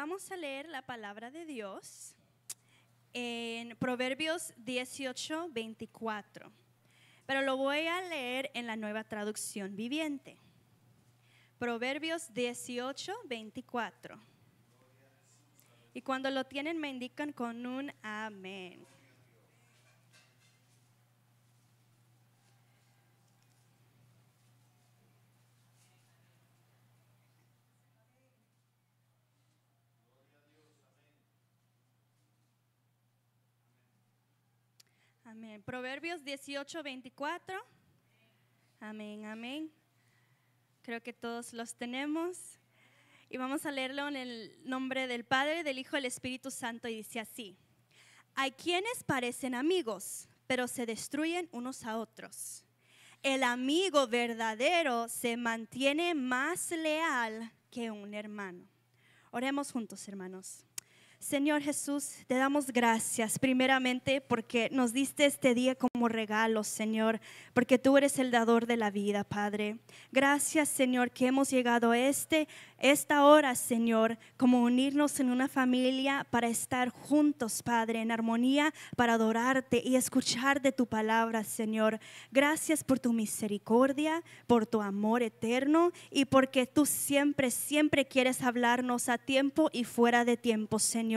Vamos a leer la palabra de Dios en Proverbios 18:24, pero lo voy a leer en la Nueva Traducción Viviente. Proverbios 18:24. Y cuando lo tienen me indican con un amén. Amén. Proverbios 18:24. Amén, amén. Creo que todos los tenemos. Y vamos a leerlo en el nombre del Padre, del Hijo y del Espíritu Santo. Y dice así: hay quienes parecen amigos, pero se destruyen unos a otros. El amigo verdadero se mantiene más leal que un hermano. Oremos juntos, hermanos. Señor Jesús, te damos gracias primeramente porque nos diste este día como regalo, Señor, porque tú eres el dador de la vida, Padre. Gracias, Señor, que hemos llegado a esta hora, Señor, como unirnos en una familia para estar juntos, Padre, en armonía, para adorarte y escuchar de tu palabra, Señor. Gracias por tu misericordia, por tu amor eterno y porque tú siempre quieres hablarnos a tiempo y fuera de tiempo, Señor.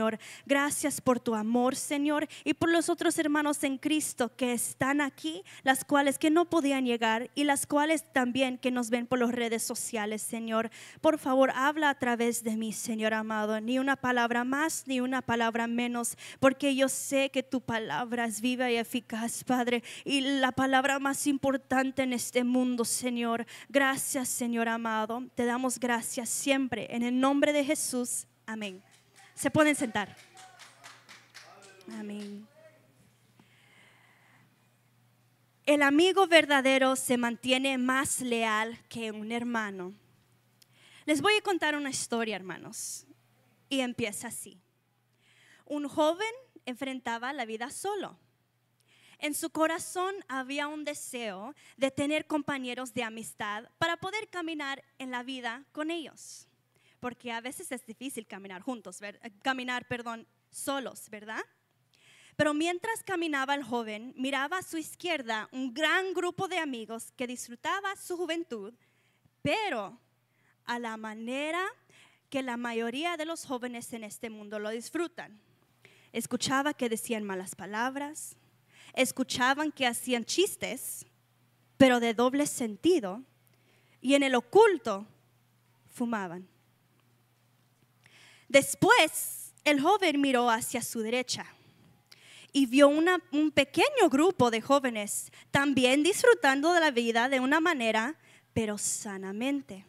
Gracias por tu amor, Señor, y por los otros hermanos en Cristo que están aquí, las cuales que no podían llegar y las cuales también que nos ven por las redes sociales, Señor. Por favor, habla a través de mí, Señor amado, ni una palabra más ni una palabra menos, porque yo sé que tu palabra es viva y eficaz, Padre, y la palabra más importante en este mundo, Señor. Gracias, Señor amado, te damos gracias siempre en el nombre de Jesús, amén. Se pueden sentar. Amén. El amigo verdadero se mantiene más leal que un hermano. Les voy a contar una historia, hermanos, y empieza así. Un joven enfrentaba la vida solo. En su corazón había un deseo de tener compañeros de amistad para poder caminar en la vida con ellos. Porque a veces es difícil caminar solos, ¿verdad? Pero mientras caminaba el joven, miraba a su izquierda un gran grupo de amigos que disfrutaba su juventud, pero a la manera que la mayoría de los jóvenes en este mundo lo disfrutan. Escuchaba que decían malas palabras, escuchaban que hacían chistes, pero de doble sentido, y en el oculto fumaban. Después, el joven miró hacia su derecha y vio un pequeño grupo de jóvenes también disfrutando de la vida de una manera, pero sanamente.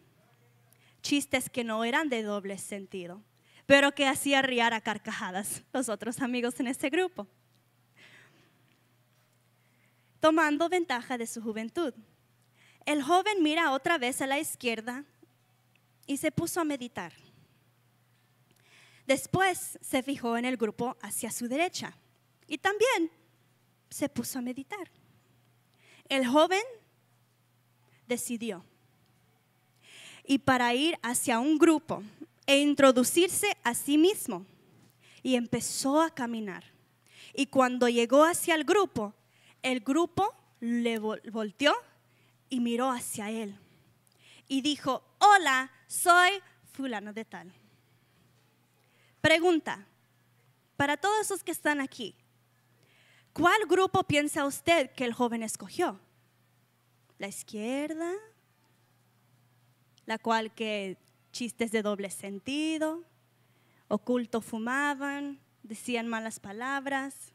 Chistes que no eran de doble sentido, pero que hacía reír a carcajadas los otros amigos en ese grupo, tomando ventaja de su juventud. El joven mira otra vez a la izquierda y se puso a meditar. Después se fijó en el grupo hacia su derecha y también se puso a meditar. El joven decidió y para ir hacia un grupo e introducirse a sí mismo y empezó a caminar. Y cuando llegó hacia el grupo le volteó y miró hacia él y dijo: hola, soy fulano de tal. Pregunta, para todos los que están aquí, ¿cuál grupo piensa usted que el joven escogió? ¿La izquierda? ¿La cual que chistes de doble sentido, oculto fumaban, decían malas palabras?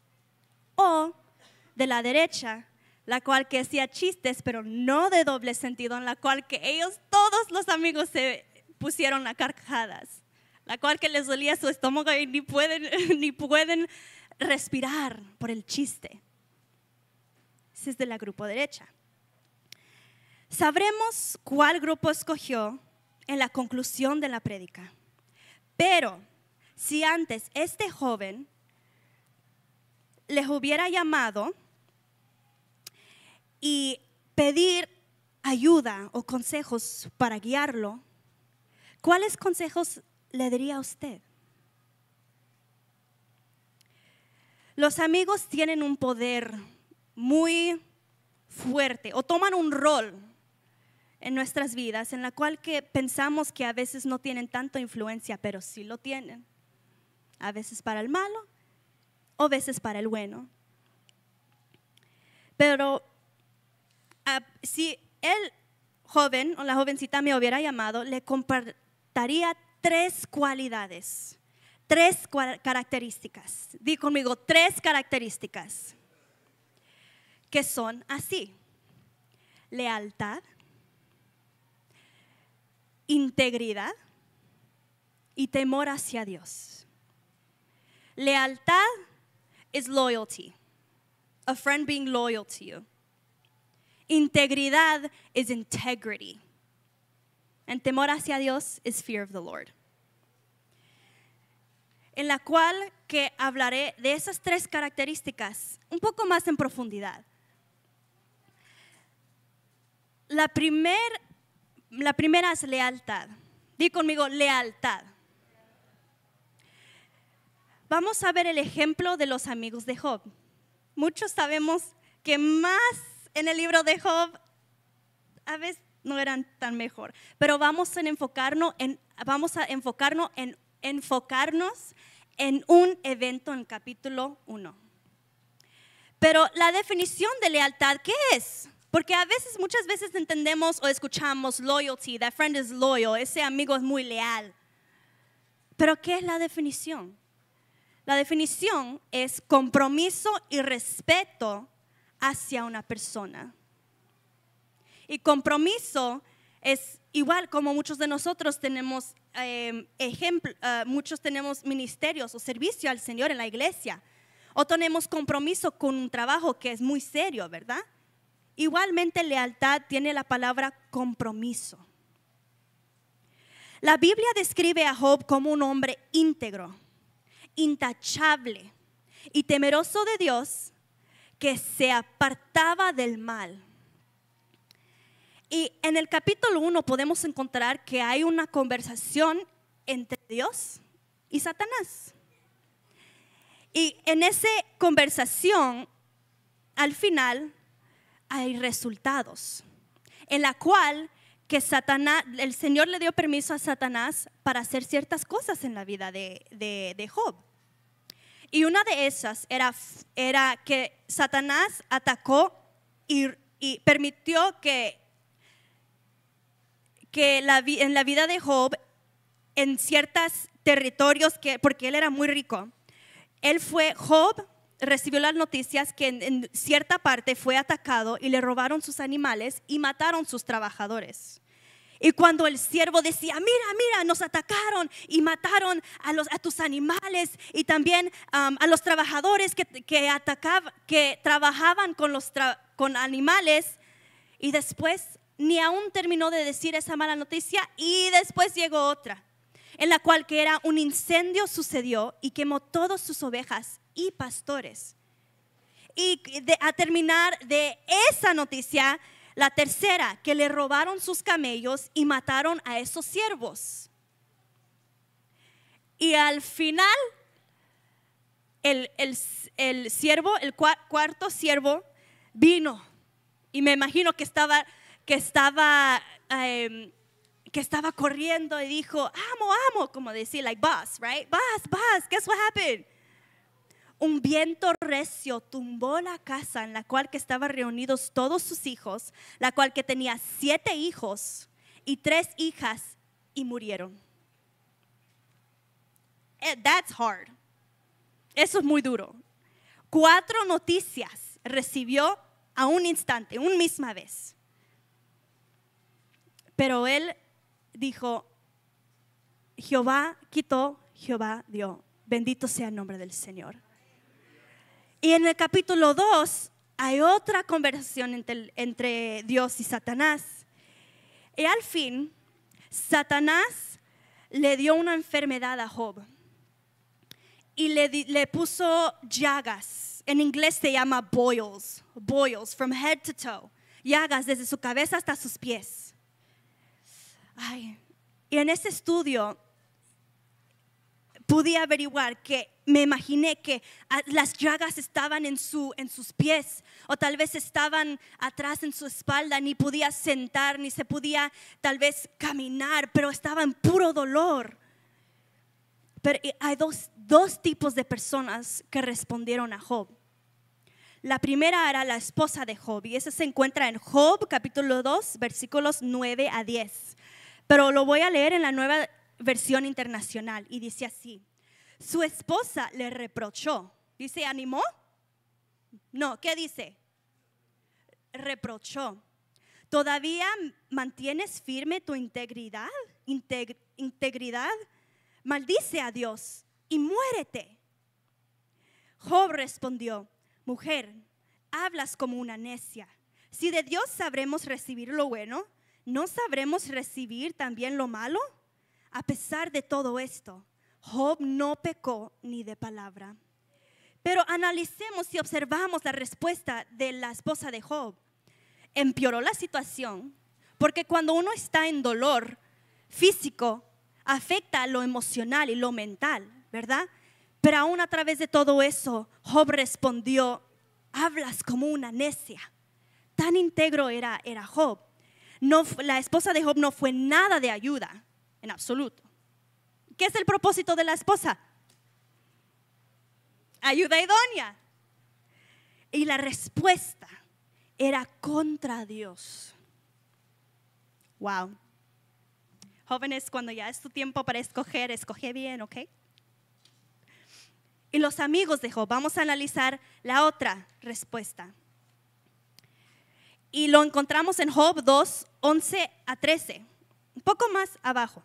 ¿O de la derecha, la cual que hacía chistes pero no de doble sentido, en la cual que ellos, todos los amigos se pusieron a carcajadas? La cual que les dolía su estómago y ni pueden respirar por el chiste. Ese es de la grupo derecha. Sabremos cuál grupo escogió en la conclusión de la prédica. Pero si antes este joven les hubiera llamado y pedir ayuda o consejos para guiarlo, ¿cuáles consejos le diría a usted? Los amigos tienen un poder muy fuerte o toman un rol en nuestras vidas en la cual que pensamos que a veces no tienen tanta influencia, pero sí lo tienen. A veces para el malo o a veces para el bueno. Pero si el joven o la jovencita me hubiera llamado, le compartiría 3 cualidades, 3 características. Di conmigo, 3 características que son así: lealtad, integridad y temor hacia Dios. Lealtad is loyalty, a friend being loyal to you. Integridad is integrity. And temor hacia Dios is fear of the Lord. En la cual que hablaré de esas 3 características un poco más en profundidad. La primera es lealtad. Di conmigo, lealtad. Vamos a ver el ejemplo de los amigos de Job. Muchos sabemos que más en el libro de Job a veces no eran tan mejor, pero vamos a enfocarnos en un evento en capítulo 1. Pero la definición de lealtad, ¿qué es? Porque muchas veces entendemos o escuchamos loyalty, that friend is loyal, ese amigo es muy leal. Pero ¿qué es la definición? La definición es compromiso y respeto hacia una persona. Y compromiso es igual como muchos de nosotros tenemos muchos tenemos ministerios o servicio al Señor en la iglesia. O tenemos compromiso con un trabajo que es muy serio, ¿verdad? Igualmente lealtad tiene la palabra compromiso. La Biblia describe a Job como un hombre íntegro, intachable y temeroso de Dios, que se apartaba del mal. Y en el capítulo 1 podemos encontrar que hay una conversación entre Dios y Satanás. Y en esa conversación, al final, hay resultados, en la cual que el Señor le dio permiso a Satanás para hacer ciertas cosas en la vida de Job. Y una de esas era que Satanás atacó y permitió que en la vida de Job, en ciertos territorios, porque él era muy rico, Job recibió las noticias que en cierta parte fue atacado y le robaron sus animales y mataron sus trabajadores. Y cuando el siervo decía, mira, nos atacaron y mataron a tus animales y también a los trabajadores que trabajaban con animales, y después ni aún terminó de decir esa mala noticia y después llegó otra, en la cual que era un incendio sucedió y quemó todas sus ovejas y pastores. Y a terminar de esa noticia, la tercera, que le robaron sus camellos y mataron a esos siervos. Y al final, el cuarto siervo vino. Y me imagino que estaba corriendo y dijo, amo, como decir, like boss, right? Boss, guess what happened? Un viento recio tumbó la casa en la cual que estaban reunidos todos sus hijos, la cual que tenía 7 hijos y 3 hijas, y murieron. That's hard. Eso es muy duro. 4 noticias recibió a un instante, una misma vez. Pero él dijo, Jehová quitó, Jehová dio. Bendito sea el nombre del Señor. Y en el capítulo 2 hay otra conversación entre Dios y Satanás. Y al fin, Satanás le dio una enfermedad a Job. Y le puso llagas. En inglés se llama boils, from head to toe. Llagas desde su cabeza hasta sus pies. Y en ese estudio podía averiguar que me imaginé que las llagas estaban en sus pies, o tal vez estaban atrás en su espalda, ni podía sentar, ni se podía tal vez caminar, pero estaba en puro dolor. Pero hay dos tipos de personas que respondieron a Job. La primera era la esposa de Job, y eso se encuentra en Job capítulo 2, versículos 9 a 10. Pero lo voy a leer en la Nueva Versión Internacional, y dice así: su esposa le reprochó. ¿Dice animó? No, ¿qué dice? Reprochó. ¿Todavía mantienes firme tu integridad? Integridad. Maldice a Dios y muérete. Job respondió: mujer, hablas como una necia. Si de Dios sabremos recibir lo bueno, ¿no sabremos recibir también lo malo? A pesar de todo esto, Job no pecó ni de palabra. Pero analicemos y observamos la respuesta de la esposa de Job. Empeoró la situación, porque cuando uno está en dolor físico, afecta lo emocional y lo mental, ¿verdad? Pero aún a través de todo eso, Job respondió: hablas como una necia. Tan íntegro era Job. La esposa de Job no fue nada de ayuda, en absoluto. ¿Qué es el propósito de la esposa? Ayuda idónea. Y la respuesta era contra Dios. Wow. Jóvenes, cuando ya es tu tiempo para escoger, escoge bien, ¿ok? Y los amigos de Job, vamos a analizar la otra respuesta. Y lo encontramos en Job 2, 11 a 13, un poco más abajo.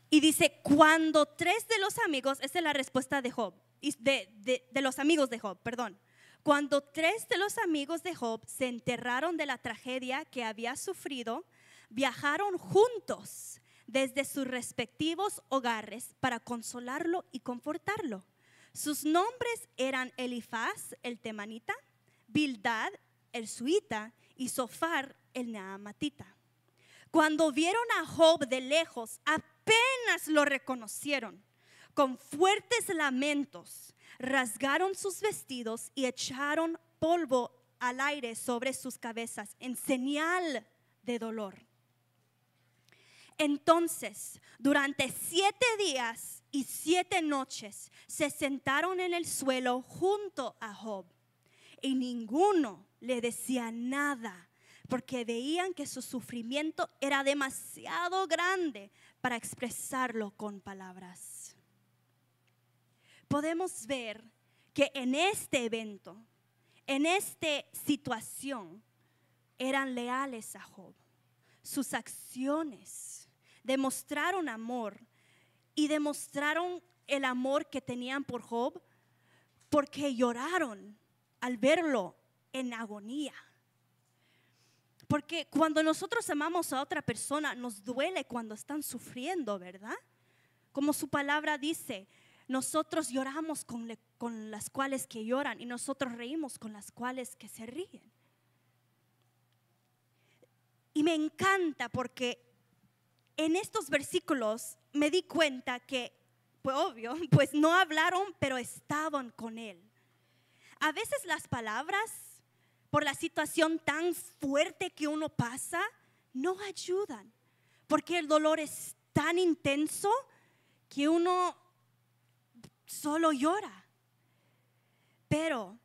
Y dice: cuando tres de los amigos, esa es la respuesta de Job, de los amigos de Job, perdón. Cuando tres de los amigos de Job se enteraron de la tragedia que había sufrido, viajaron juntos desde sus respectivos hogares para consolarlo y confortarlo. Sus nombres eran Elifaz el temanita, Bildad el suita y Zofar el naamatita. Cuando vieron a Job de lejos, apenas lo reconocieron. Con fuertes lamentos, rasgaron sus vestidos y echaron polvo al aire sobre sus cabezas en señal de dolor. Entonces, durante 7 días y 7 noches, se sentaron en el suelo junto a Job, y ninguno le decía nada, porque veían que su sufrimiento era demasiado grande para expresarlo con palabras. Podemos ver que en este evento, en esta situación, eran leales a Job. Sus acciones demostraron amor, y demostraron el amor que tenían por Job, porque lloraron al verlo en agonía. Porque cuando nosotros amamos a otra persona, nos duele cuando están sufriendo, ¿verdad? Como su palabra dice, nosotros lloramos con las cuales que lloran, y nosotros reímos con las cuales que se ríen. Y me encanta porque en estos versículos me di cuenta que, pues obvio, pues no hablaron, pero estaban con él. A veces las palabras, por la situación tan fuerte que uno pasa, no ayudan, porque el dolor es tan intenso que uno solo llora. Pero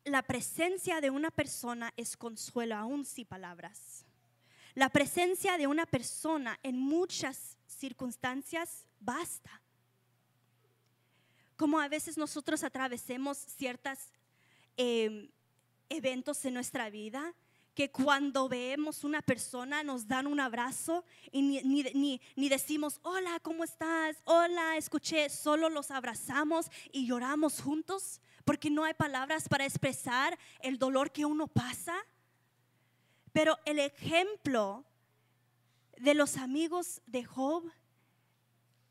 la presencia de una persona es consuelo, aún sin palabras. La presencia de una persona en muchas circunstancias basta. Como a veces nosotros atravesemos ciertos eventos en nuestra vida, que cuando vemos una persona nos dan un abrazo y ni decimos hola, ¿cómo estás? Hola, escuché, solo los abrazamos y lloramos juntos, porque no hay palabras para expresar el dolor que uno pasa. Pero el ejemplo de los amigos de Job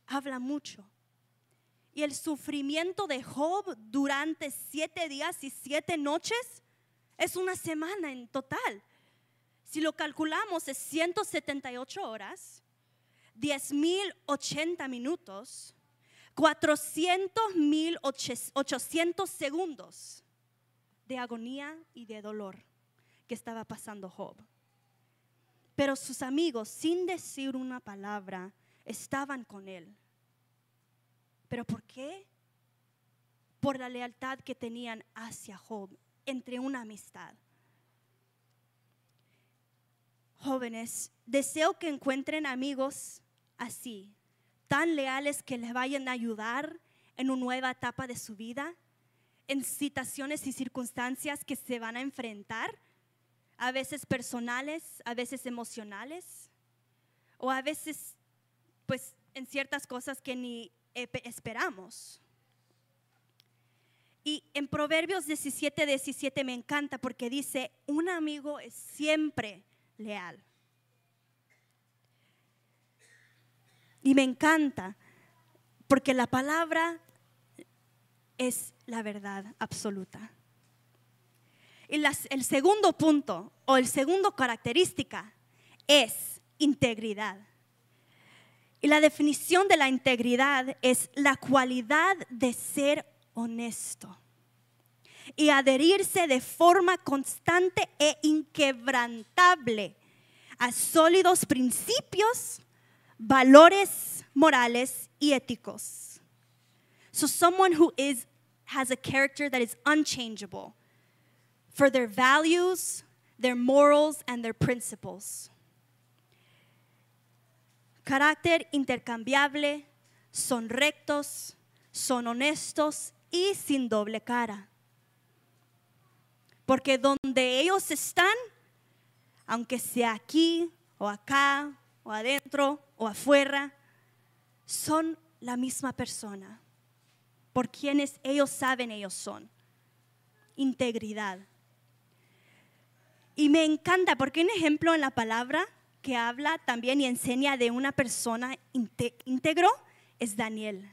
habla mucho. Y el sufrimiento de Job durante 7 días y 7 noches es una semana en total. Si lo calculamos, es 178 horas. 10,080 minutos, 400,800 segundos de agonía y de dolor que estaba pasando Job. Pero sus amigos, sin decir una palabra, estaban con él. ¿Pero por qué? Por la lealtad que tenían hacia Job, entre una amistad. Jóvenes, deseo que encuentren amigos así, tan leales que les vayan a ayudar en una nueva etapa de su vida, en situaciones y circunstancias que se van a enfrentar, a veces personales, a veces emocionales, o a veces pues en ciertas cosas que ni esperamos. Y en Proverbios 17:17 me encanta porque dice, un amigo es siempre leal. Y me encanta porque la palabra es la verdad absoluta. Y el segundo punto o el segundo característica es integridad. Y la definición de la integridad es la cualidad de ser honesto y adherirse de forma constante e inquebrantable a sólidos principios, valores morales y éticos. So someone who has a character that is unchangeable for their values, their morals, and their principles. Carácter intercambiable, son rectos, son honestos y sin doble cara. Porque donde ellos están, aunque sea aquí o acá o adentro o afuera, son la misma persona. Por quienes ellos saben ellos son. Integridad. Y me encanta porque un ejemplo en la palabra que habla también y enseña de una persona íntegro es Daniel.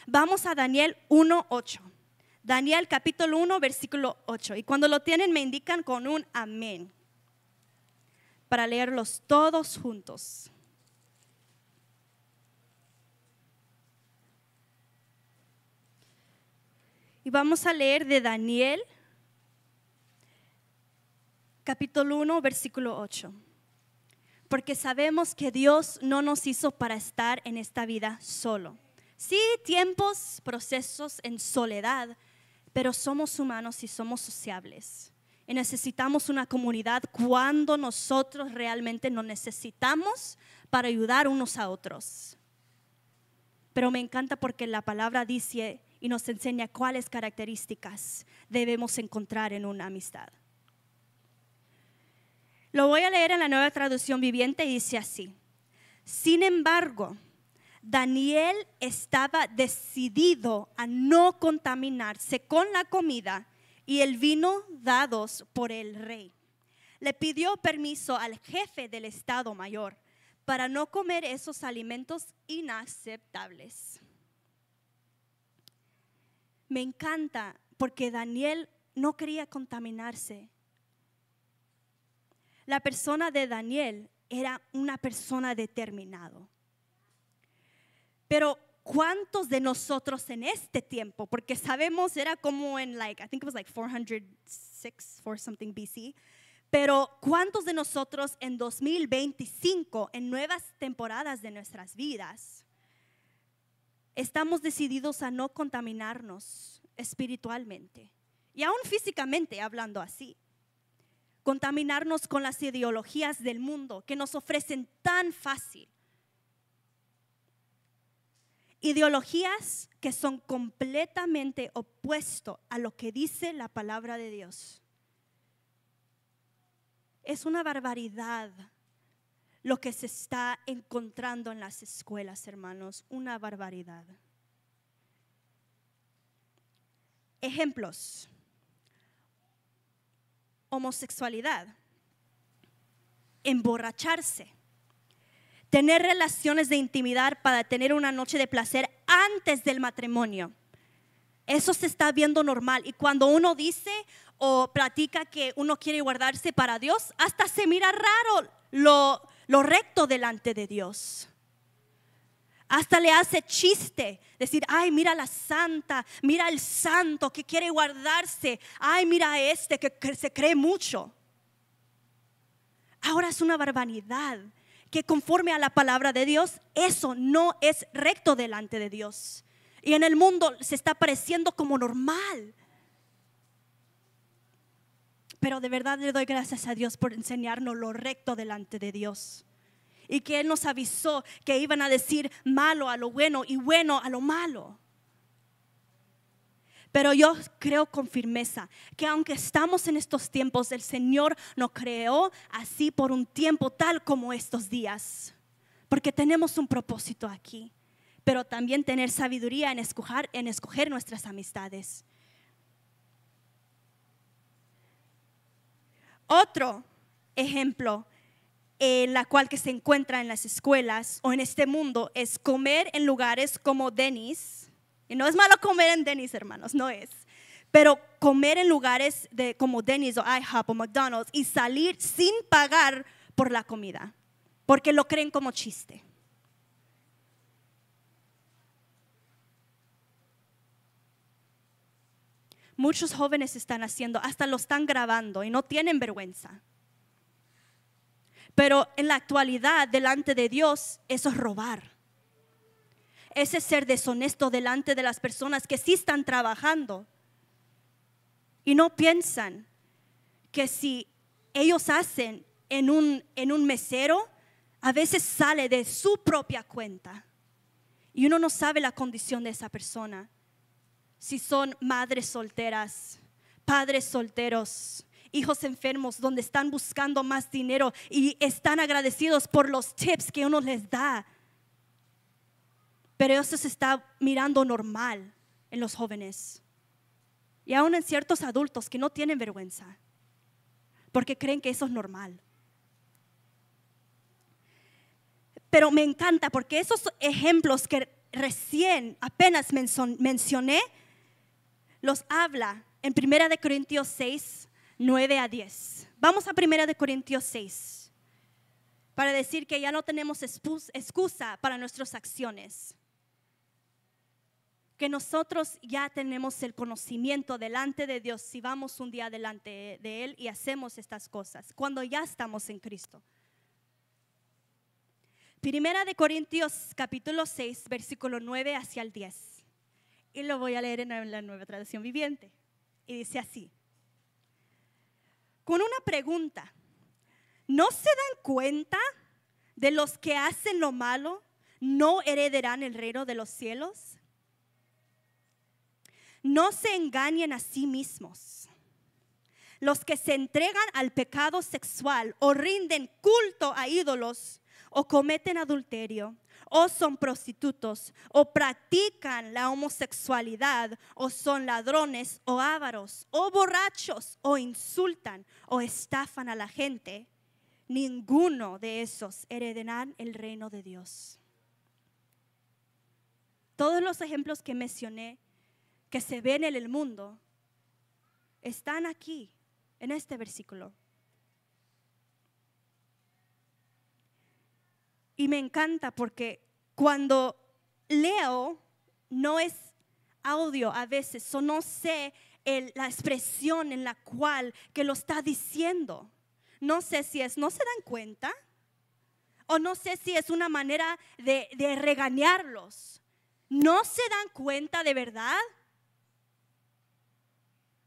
Vamos a Daniel 1:8. Daniel capítulo 1 versículo 8. Y cuando lo tienen me indican con un amén. Para leerlos todos juntos. Y vamos a leer de Daniel capítulo 1 versículo 8. Porque sabemos que Dios no nos hizo para estar en esta vida solo. Sí, tiempos, procesos en soledad, pero somos humanos y somos sociables. Y necesitamos una comunidad cuando nosotros realmente nos necesitamos para ayudar unos a otros. Pero me encanta porque la palabra dice y nos enseña cuáles características debemos encontrar en una amistad. Lo voy a leer en la Nueva Traducción Viviente y dice así. Sin embargo, Daniel estaba decidido a no contaminarse con la comida y el vino dados por el rey. Le pidió permiso al jefe del Estado Mayor para no comer esos alimentos inaceptables. Me encanta porque Daniel no quería contaminarse. La persona de Daniel era una persona determinada. Pero ¿cuántos de nosotros en este tiempo? Porque sabemos era como en I think it was 406 or something BC. Pero ¿cuántos de nosotros en 2025, en nuevas temporadas de nuestras vidas, estamos decididos a no contaminarnos espiritualmente y aún físicamente hablando así? Contaminarnos con las ideologías del mundo que nos ofrecen tan fácil. Ideologías que son completamente opuestas a lo que dice la palabra de Dios. Es una barbaridad lo que se está encontrando en las escuelas, hermanos. Una barbaridad. Ejemplos. Homosexualidad, emborracharse, tener relaciones de intimidad para tener una noche de placer antes del matrimonio. Eso se está viendo normal y cuando uno dice o platica que uno quiere guardarse para Dios, hasta se mira raro lo recto delante de Dios. Hasta le hace chiste, decir, ay, mira la santa, mira el santo que quiere guardarse, ay, mira este que se cree mucho. Ahora es una barbaridad que conforme a la palabra de Dios, eso no es recto delante de Dios. Y en el mundo se está pareciendo como normal. Pero de verdad le doy gracias a Dios por enseñarnos lo recto delante de Dios. Y que Él nos avisó que iban a decir malo a lo bueno y bueno a lo malo. Pero yo creo con firmeza que aunque estamos en estos tiempos, el Señor nos creó así por un tiempo tal como estos días. Porque tenemos un propósito aquí. Pero también tener sabiduría en escoger nuestras amistades. Otro ejemplo en la cual que se encuentra en las escuelas o en este mundo es comer en lugares como Denny's. Y no es malo comer en Denny's, hermanos, no es. Pero comer en lugares como Denny's o IHOP o McDonald's y salir sin pagar por la comida, porque lo creen como chiste. Muchos jóvenes están haciendo, hasta lo están grabando y no tienen vergüenza. Pero en la actualidad, delante de Dios, eso es robar. Ese es ser deshonesto delante de las personas que sí están trabajando. Y no piensan que si ellos hacen en un mesero, a veces sale de su propia cuenta. Y uno no sabe la condición de esa persona. Si son madres solteras, padres solteros, hijos enfermos donde están buscando más dinero y están agradecidos por los tips que uno les da. Pero eso se está mirando normal en los jóvenes y aún en ciertos adultos que no tienen vergüenza porque creen que eso es normal. Pero me encanta porque esos ejemplos que recién apenas mencioné los habla en 1 Corintios 6, 9 a 10. Vamos a 1 Corintios 6 para decir que ya no tenemos excusa para nuestras acciones. Que nosotros ya tenemos el conocimiento delante de Dios si vamos un día delante de Él y hacemos estas cosas, cuando ya estamos en Cristo. 1 Corintios capítulo 6, versículo 9 hacia el 10. Y lo voy a leer en la Nueva Traducción Viviente. Y dice así. Con una pregunta. ¿No se dan cuenta de los que hacen lo malo no heredarán el reino de los cielos? No se engañen a sí mismos. Los que se entregan al pecado sexual o rinden culto a ídolos o cometen adulterio o son prostitutos o practican la homosexualidad o son ladrones o ávaros o borrachos o insultan o estafan a la gente, ninguno de esos heredarán el reino de Dios. Todos los ejemplos que mencioné que se ven en el mundo están aquí en este versículo. Y me encanta porque cuando leo no es audio a veces, o no sé la expresión en la cual que lo está diciendo. No sé si es, no se dan cuenta, o no sé si es una manera de regañarlos. ¿No se dan cuenta de verdad?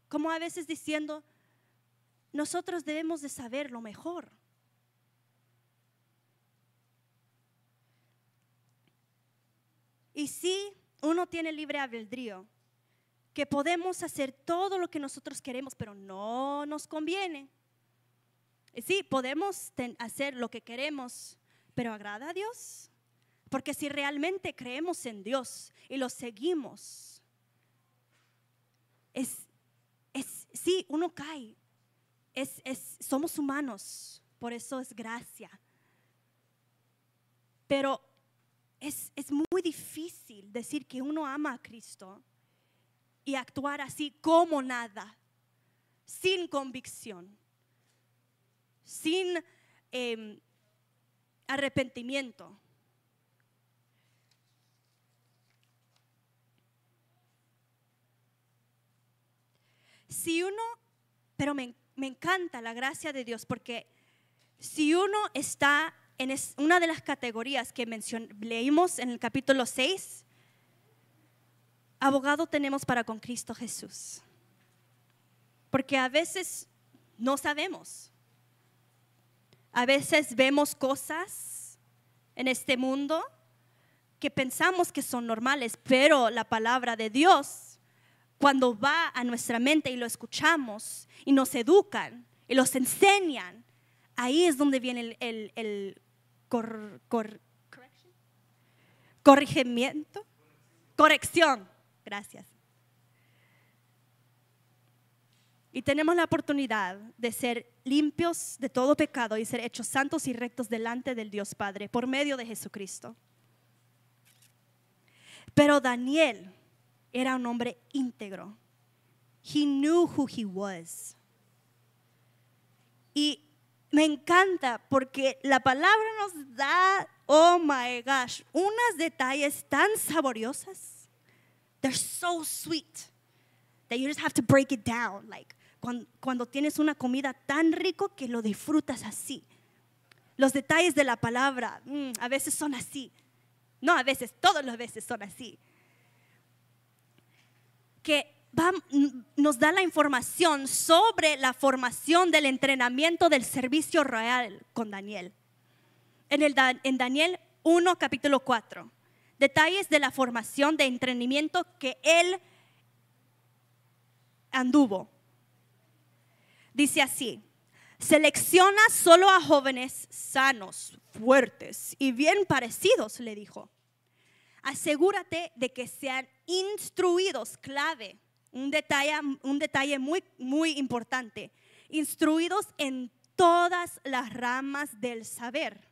Como a veces diciendo, nosotros debemos de saber lo mejor. Y sí, uno tiene libre albedrío, que podemos hacer todo lo que nosotros queremos, pero no nos conviene. Y sí, podemos hacer lo que queremos, pero ¿agrada a Dios? Porque si realmente creemos en Dios y lo seguimos, sí, uno cae. Somos humanos, por eso es gracia. Pero es muy difícil decir que uno ama a Cristo y actuar así como nada, sin convicción, sin arrepentimiento. pero me encanta la gracia de Dios, porque si uno está en una de las categorías que leímos en el capítulo 6, abogado tenemos para con Cristo Jesús. Porque a veces no sabemos. A veces vemos cosas en este mundo que pensamos que son normales, pero la palabra de Dios, cuando va a nuestra mente y lo escuchamos y nos educan y los enseñan, ahí es donde viene el corrección. Gracias. Y tenemos la oportunidad de ser limpios de todo pecado y ser hechos santos y rectos delante del Dios Padre por medio de Jesucristo. Pero Daniel era un hombre íntegro. He knew who he was. Y me encanta porque la palabra nos da, oh my gosh, unos detalles tan saboriosos. They're so sweet that you just have to break it down. Like cuando tienes una comida tan rico que lo disfrutas así. Los detalles de la palabra a veces son así. No a veces, todas las veces son así. Que nos da la información sobre la formación del entrenamiento del servicio real con Daniel. En Daniel 1, capítulo 4. Detalles de la formación de entrenamiento que él anduvo. Dice así: selecciona solo a jóvenes sanos, fuertes y bien parecidos, le dijo. Asegúrate de que sean instruidos, clave, un detalle muy, muy importante, instruidos en todas las ramas del saber,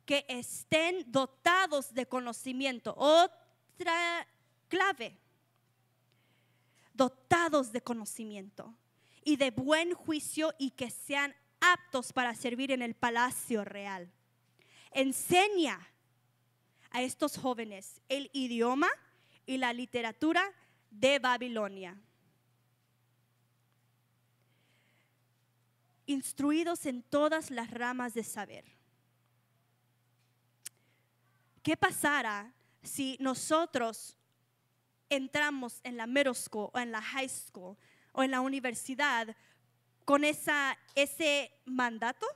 que estén dotados de conocimiento. Otra clave, dotados de conocimiento y de buen juicio, y que sean aptos para servir en el palacio real. Enseña a estos jóvenes el idioma y la literatura de Babilonia. Instruidos en todas las ramas de saber. ¿Qué pasará si nosotros entramos en la middle school o en la high school o en la universidad con ese mandato?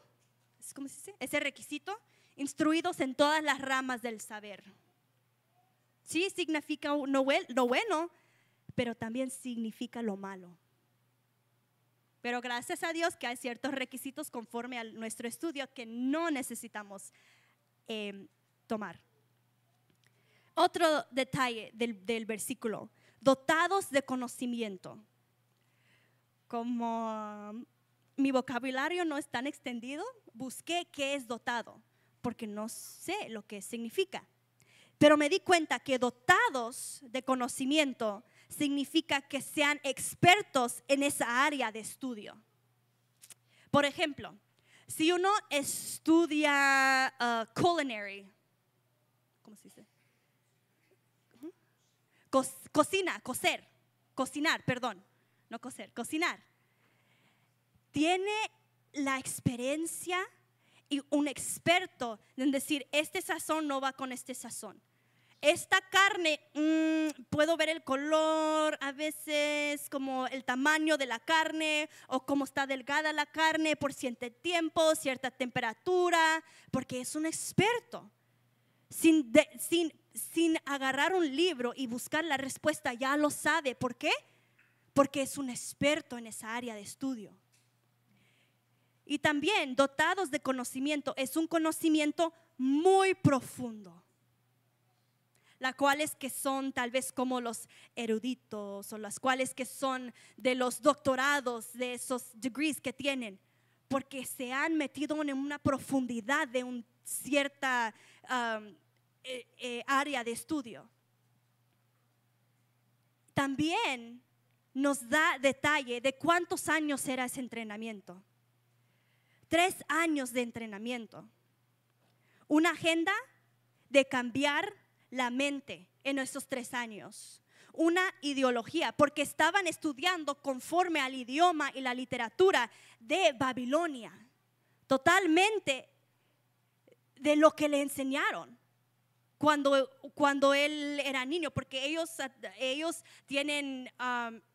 ¿Cómo se dice? Ese requisito. Instruidos en todas las ramas del saber. Sí, significa lo bueno, pero también significa lo malo. Pero gracias a Dios que hay ciertos requisitos conforme a nuestro estudio que no necesitamos tomar. Otro detalle del versículo: dotados de conocimiento. Como mi vocabulario no es tan extendido, busqué qué es dotado, porque no sé lo que significa. Pero me di cuenta que dotados de conocimiento significa que sean expertos en esa área de estudio. Por ejemplo, si uno estudia culinary, ¿cómo se dice? Cocinar. Tiene la experiencia y un experto en decir, este sazón no va con este sazón. Esta carne, puedo ver el color, a veces como el tamaño de la carne o cómo está delgada la carne por cierto tiempo, cierta temperatura, porque es un experto. Sin agarrar un libro y buscar la respuesta, ya lo sabe. ¿Por qué? Porque es un experto en esa área de estudio. Y también dotados de conocimiento, es un conocimiento muy profundo. Las cuales que son tal vez como los eruditos, o las cuales que son de los doctorados, de esos degrees que tienen, porque se han metido en una profundidad de una cierta área de estudio. También nos da detalle de cuántos años era ese entrenamiento. 3 años de entrenamiento. Una agenda de cambiar la mente en esos 3 años. una ideología, porque estaban estudiando conforme al idioma y la literatura de Babilonia, totalmente de lo que le enseñaron cuando él era niño, porque ellos tienen,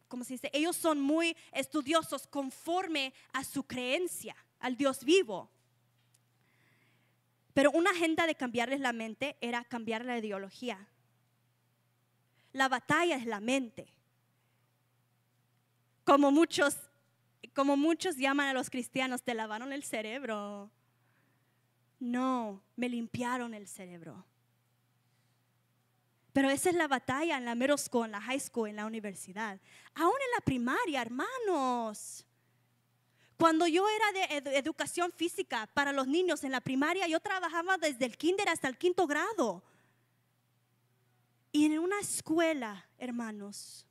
¿cómo se dice? Ellos son muy estudiosos conforme a su creencia, al Dios vivo. Pero una agenda de cambiarles la mente era cambiar la ideología. La batalla es la mente. Como muchos llaman a los cristianos, ¿te lavaron el cerebro? No, me limpiaron el cerebro. Pero esa es la batalla en la middle school, en la high school, en la universidad. Aún en la primaria, hermanos. Cuando yo era de educación física para los niños en la primaria, yo trabajaba desde el kinder hasta el 5º grado. Y en una escuela, hermanos,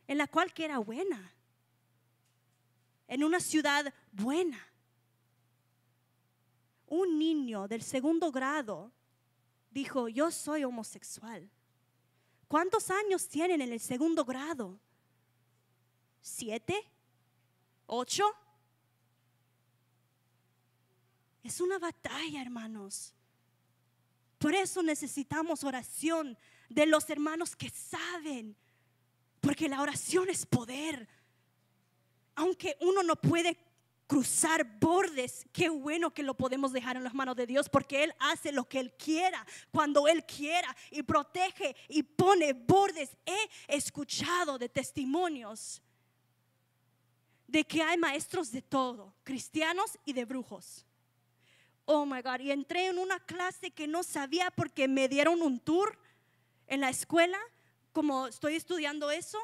en la cual que era buena. En una ciudad buena. Un niño del 2º grado dijo, yo soy homosexual. ¿Cuántos años tienen en el 2º grado? ¿7? ¿8? Es una batalla, hermanos. Por eso necesitamos oración de los hermanos que saben, porque la oración es poder. Aunque uno no puede cruzar bordes, qué bueno que lo podemos dejar en las manos de Dios, porque Él hace lo que Él quiera, cuando Él quiera, y protege y pone bordes. He escuchado de testimonios de que hay maestros de todo, cristianos y de brujos. Oh my God, y entré en una clase que no sabía porque me dieron un tour en la escuela, como estoy estudiando eso.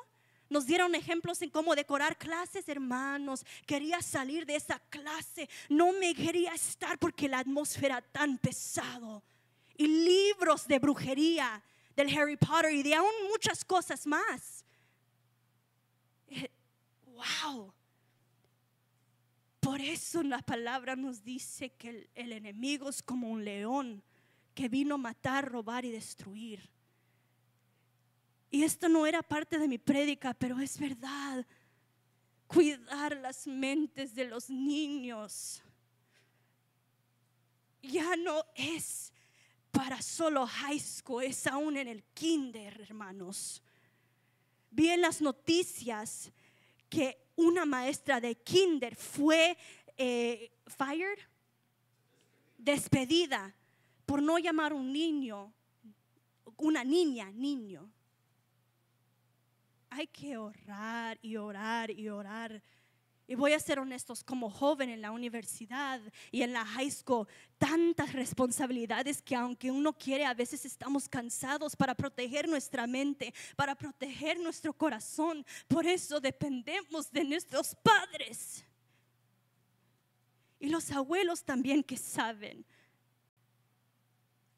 Nos dieron ejemplos en cómo decorar clases, hermanos. Quería salir de esa clase. No me quería estar porque la atmósfera tan pesado. Y libros de brujería, del Harry Potter y de aún muchas cosas más. Wow. Por eso la palabra nos dice que el enemigo es como un león que vino a matar, robar y destruir. Y esto no era parte de mi prédica, pero es verdad. Cuidar las mentes de los niños ya no es para solo high school, es aún en el kinder, hermanos. Vi en las noticias que una maestra de kinder fue despedida por no llamar un niño, una niña, niño. Hay que orar y orar y orar. Y voy a ser honestos, como joven en la universidad y en la high school, tantas responsabilidades que aunque uno quiere, a veces estamos cansados para proteger nuestra mente, para proteger nuestro corazón. Por eso dependemos de nuestros padres. Y los abuelos también que saben.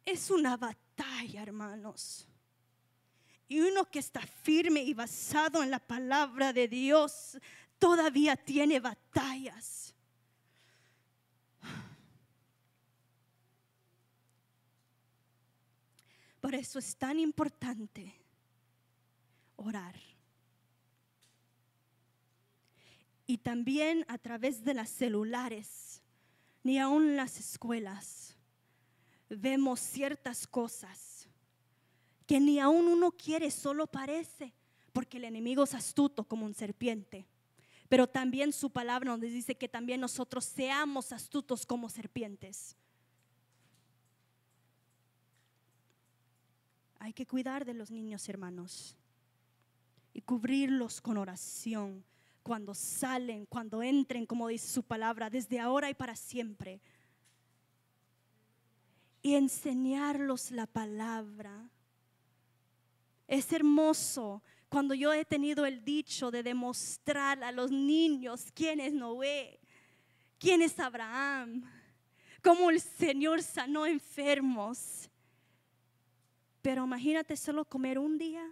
Es una batalla, hermanos. Y uno que está firme y basado en la palabra de Dios todavía tiene batallas. Por eso es tan importante orar. Y también a través de las celulares, ni aún en las escuelas, vemos ciertas cosas que ni aún uno quiere, solo parece, porque el enemigo es astuto como un serpiente. Pero también su palabra nos dice que también nosotros seamos astutos como serpientes. Hay que cuidar de los niños, hermanos, y cubrirlos con oración cuando salen, cuando entren, como dice su palabra, desde ahora y para siempre. Y enseñarlos la palabra. Es hermoso cuando yo he tenido el dicho de demostrar a los niños quién es Noé, quién es Abraham, cómo el Señor sanó enfermos. Pero imagínate solo comer un día.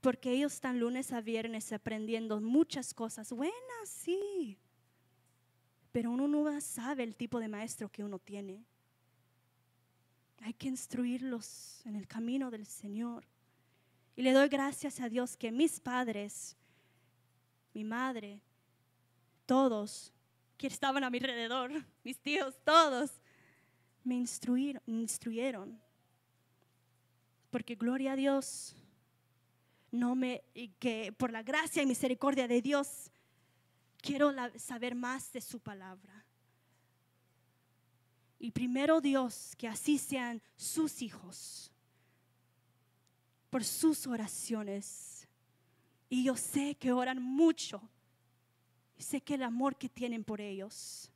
Porque ellos están lunes a viernes aprendiendo muchas cosas buenas, sí. Pero uno no sabe el tipo de maestro que uno tiene. Hay que instruirlos en el camino del Señor. Y le doy gracias a Dios que mis padres, mi madre, todos que estaban a mi alrededor, mis tíos, todos, me instruyeron. Porque gloria a Dios, que por la gracia y misericordia de Dios, quiero saber más de su palabra. Y primero Dios, que así sean sus hijos, por sus oraciones. Y yo sé que oran mucho. Y sé que el amor que tienen por ellos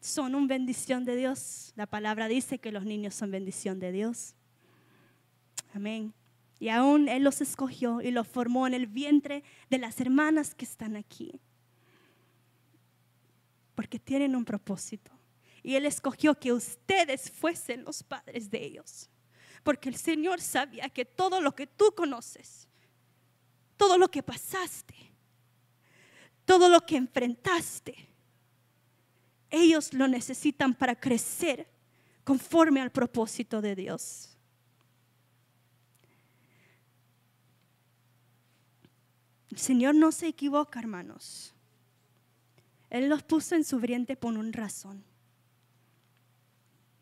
son una bendición de Dios. La palabra dice que los niños son bendición de Dios. Amén. Y aún Él los escogió y los formó en el vientre de las hermanas que están aquí. Porque tienen un propósito. Y Él escogió que ustedes fuesen los padres de ellos. Porque el Señor sabía que todo lo que tú conoces, todo lo que pasaste, todo lo que enfrentaste, ellos lo necesitan para crecer conforme al propósito de Dios. El Señor no se equivoca, hermanos. Él los puso en su vientre por una razón.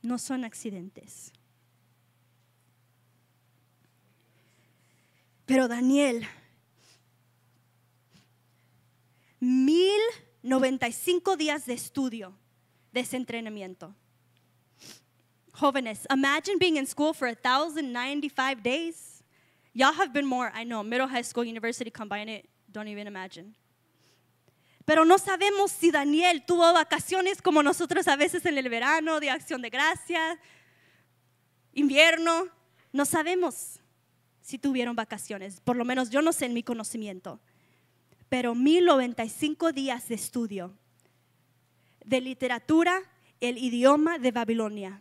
No son accidentes. Pero Daniel, 1095 días de estudio, de ese entrenamiento. Jóvenes, imagine being in school for 1,095 days. Y'all have been more, I know, middle high school, university, combine it, don't even imagine. Pero no sabemos si Daniel tuvo vacaciones como nosotros a veces en el verano, de acción de gracias, invierno. No sabemos si tuvieron vacaciones. Por lo menos yo no sé en mi conocimiento. Pero 1095 días de estudio de literatura, el idioma de Babilonia.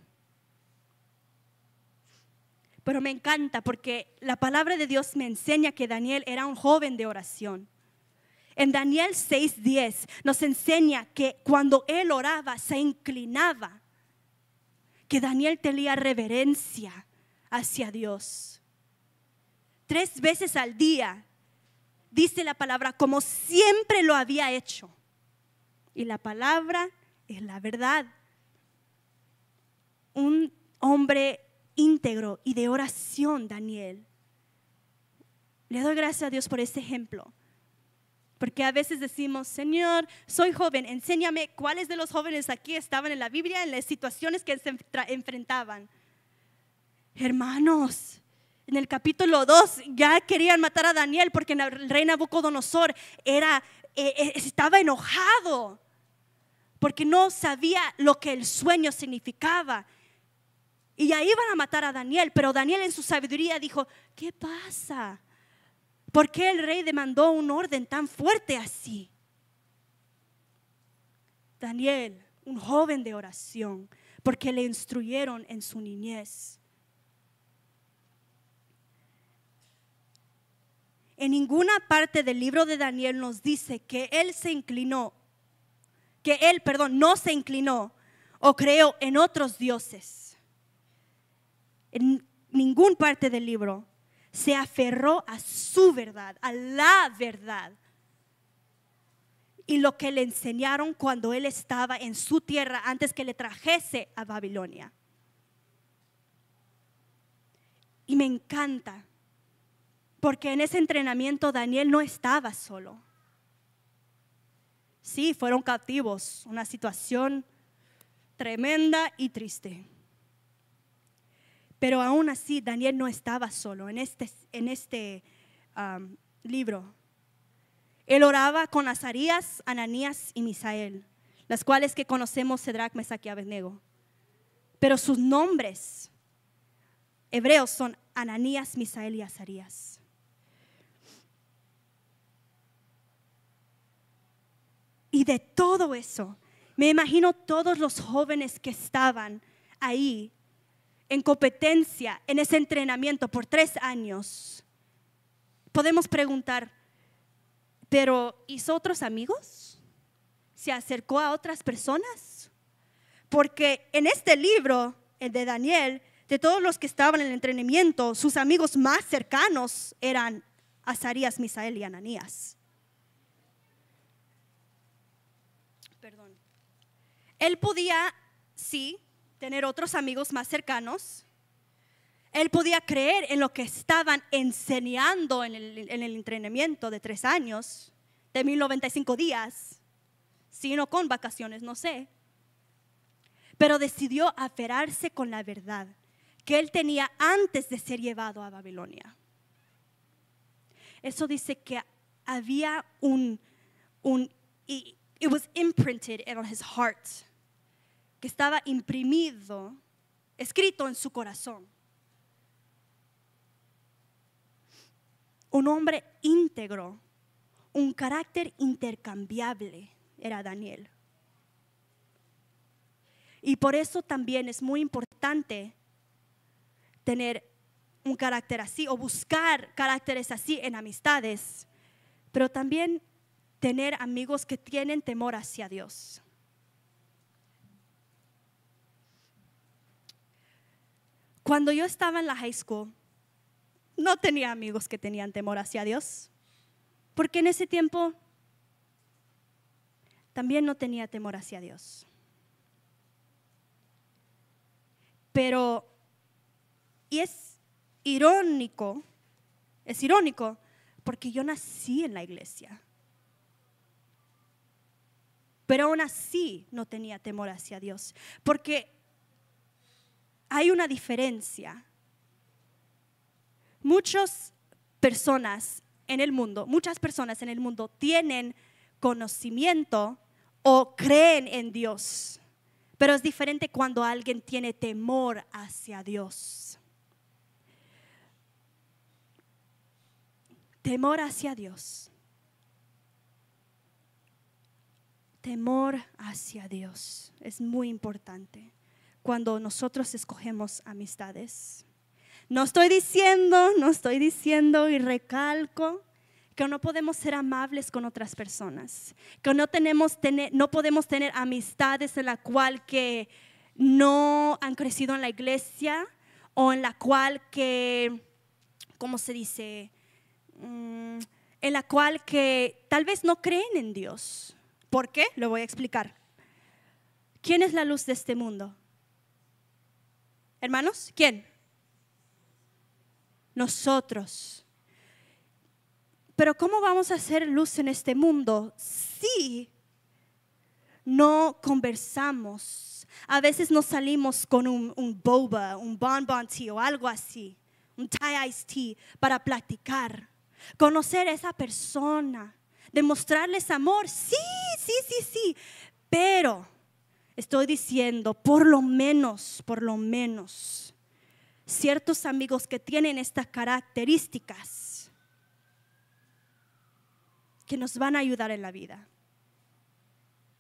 Pero me encanta porque la palabra de Dios me enseña que Daniel era un joven de oración. En Daniel 6:10 nos enseña que cuando él oraba se inclinaba, que Daniel tenía reverencia hacia Dios. 3 veces al día dice la palabra como siempre lo había hecho. Y la palabra es la verdad. Un hombre íntegro y de oración, Daniel. Le doy gracias a Dios por ese ejemplo. Porque a veces decimos, Señor, soy joven, enséñame cuáles de los jóvenes aquí estaban en la Biblia en las situaciones que se enfrentaban. Hermanos, en el capítulo 2 ya querían matar a Daniel porque el rey Nabucodonosor estaba enojado porque no sabía lo que el sueño significaba. Y ya iban a matar a Daniel, pero Daniel en su sabiduría dijo, ¿qué pasa? ¿Por qué el rey demandó un orden tan fuerte así? Daniel, un joven de oración, porque le instruyeron en su niñez. En ninguna parte del libro de Daniel nos dice que él no se inclinó o creó en otros dioses. En ninguna parte del libro se aferró a su verdad, a la verdad. Y lo que le enseñaron cuando él estaba en su tierra antes que le trajese a Babilonia. Y me encanta, porque en ese entrenamiento Daniel no estaba solo. Sí, fueron cautivos, una situación tremenda y triste. Pero aún así Daniel no estaba solo en este libro. Él oraba con Azarías, Ananías y Misael, las cuales que conocemos Sadrach, Mesach y Abednego. Pero sus nombres hebreos son Ananías, Misael y Azarías. Y de todo eso, me imagino todos los jóvenes que estaban ahí en competencia, en ese entrenamiento por 3 años. Podemos preguntar, ¿pero hizo otros amigos? ¿Se acercó a otras personas? Porque en este libro, el de Daniel, de todos los que estaban en el entrenamiento, sus amigos más cercanos eran Azarías, Misael y Ananías. Perdón. Él podía, sí, tener otros amigos más cercanos. Él podía creer en lo que estaban enseñando en el entrenamiento de 3 años, de 1095 días, sino con vacaciones, no sé. Pero decidió aferrarse con la verdad que él tenía antes de ser llevado a Babilonia. Eso dice que había it was imprinted on his heart, que estaba imprimido, escrito en su corazón. Un hombre íntegro, un carácter intercambiable era Daniel. Y por eso también es muy importante tener un carácter así o buscar caracteres así en amistades, pero también tener amigos que tienen temor hacia Dios. Cuando yo estaba en la high school, no tenía amigos que tenían temor hacia Dios, porque en ese tiempo también no tenía temor hacia Dios. Pero, y es irónico porque yo nací en la iglesia, pero aún así no tenía temor hacia Dios, porque hay una diferencia. Muchas personas en el mundo tienen conocimiento o creen en Dios, pero es diferente cuando alguien tiene temor hacia Dios. Temor hacia Dios. Temor hacia Dios es muy importante cuando nosotros escogemos amistades. No estoy diciendo y recalco que no podemos ser amables con otras personas, que no podemos tener amistades en la cual que no han crecido en la iglesia o en la cual que, ¿cómo se dice? En la cual que tal vez no creen en Dios. ¿Por qué? Lo voy a explicar. ¿Quién es la luz de este mundo? Hermanos, ¿quién? Nosotros. Pero ¿cómo vamos a hacer luz en este mundo si no conversamos? A veces nos salimos con un boba, un bonbon tea o algo así, un Thai iced tea para platicar, conocer a esa persona, demostrarles amor. Sí, pero estoy diciendo por lo menos ciertos amigos que tienen estas características que nos van a ayudar en la vida.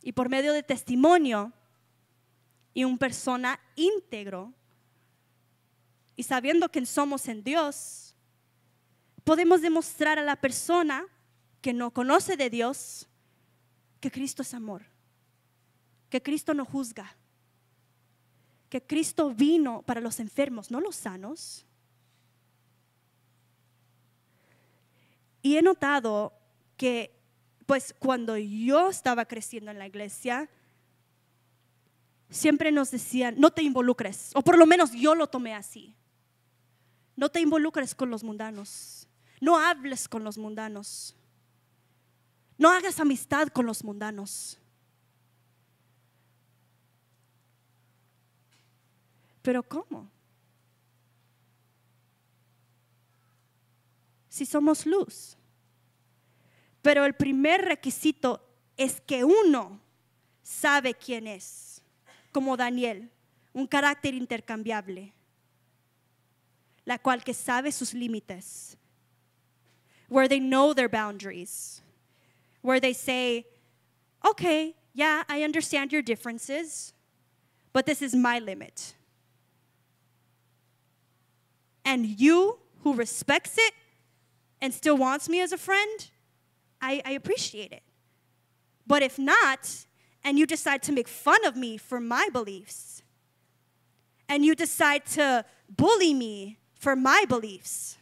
Y por medio de testimonio y una persona íntegro y sabiendo quién somos en Dios, podemos demostrar a la persona que no conoce de Dios que Cristo es amor, que Cristo no juzga, que Cristo vino para los enfermos, no los sanos. Y he notado que, pues, cuando yo estaba creciendo en la iglesia, siempre nos decían, no te involucres, o por lo menos yo lo tomé así. No te involucres con los mundanos, no hables con los mundanos, no hagas amistad con los mundanos. Pero ¿cómo? Si somos luz. Pero el primer requisito es que uno sabe quién es, como Daniel, un carácter intercambiable, la cual que sabe sus límites, where they know their boundaries, where they say, okay, yeah, I understand your differences, but this is my limit. And you who respects it and still wants me as a friend, I appreciate it. But if not, and you decide to make fun of me for my beliefs, and you decide to bully me for my beliefs,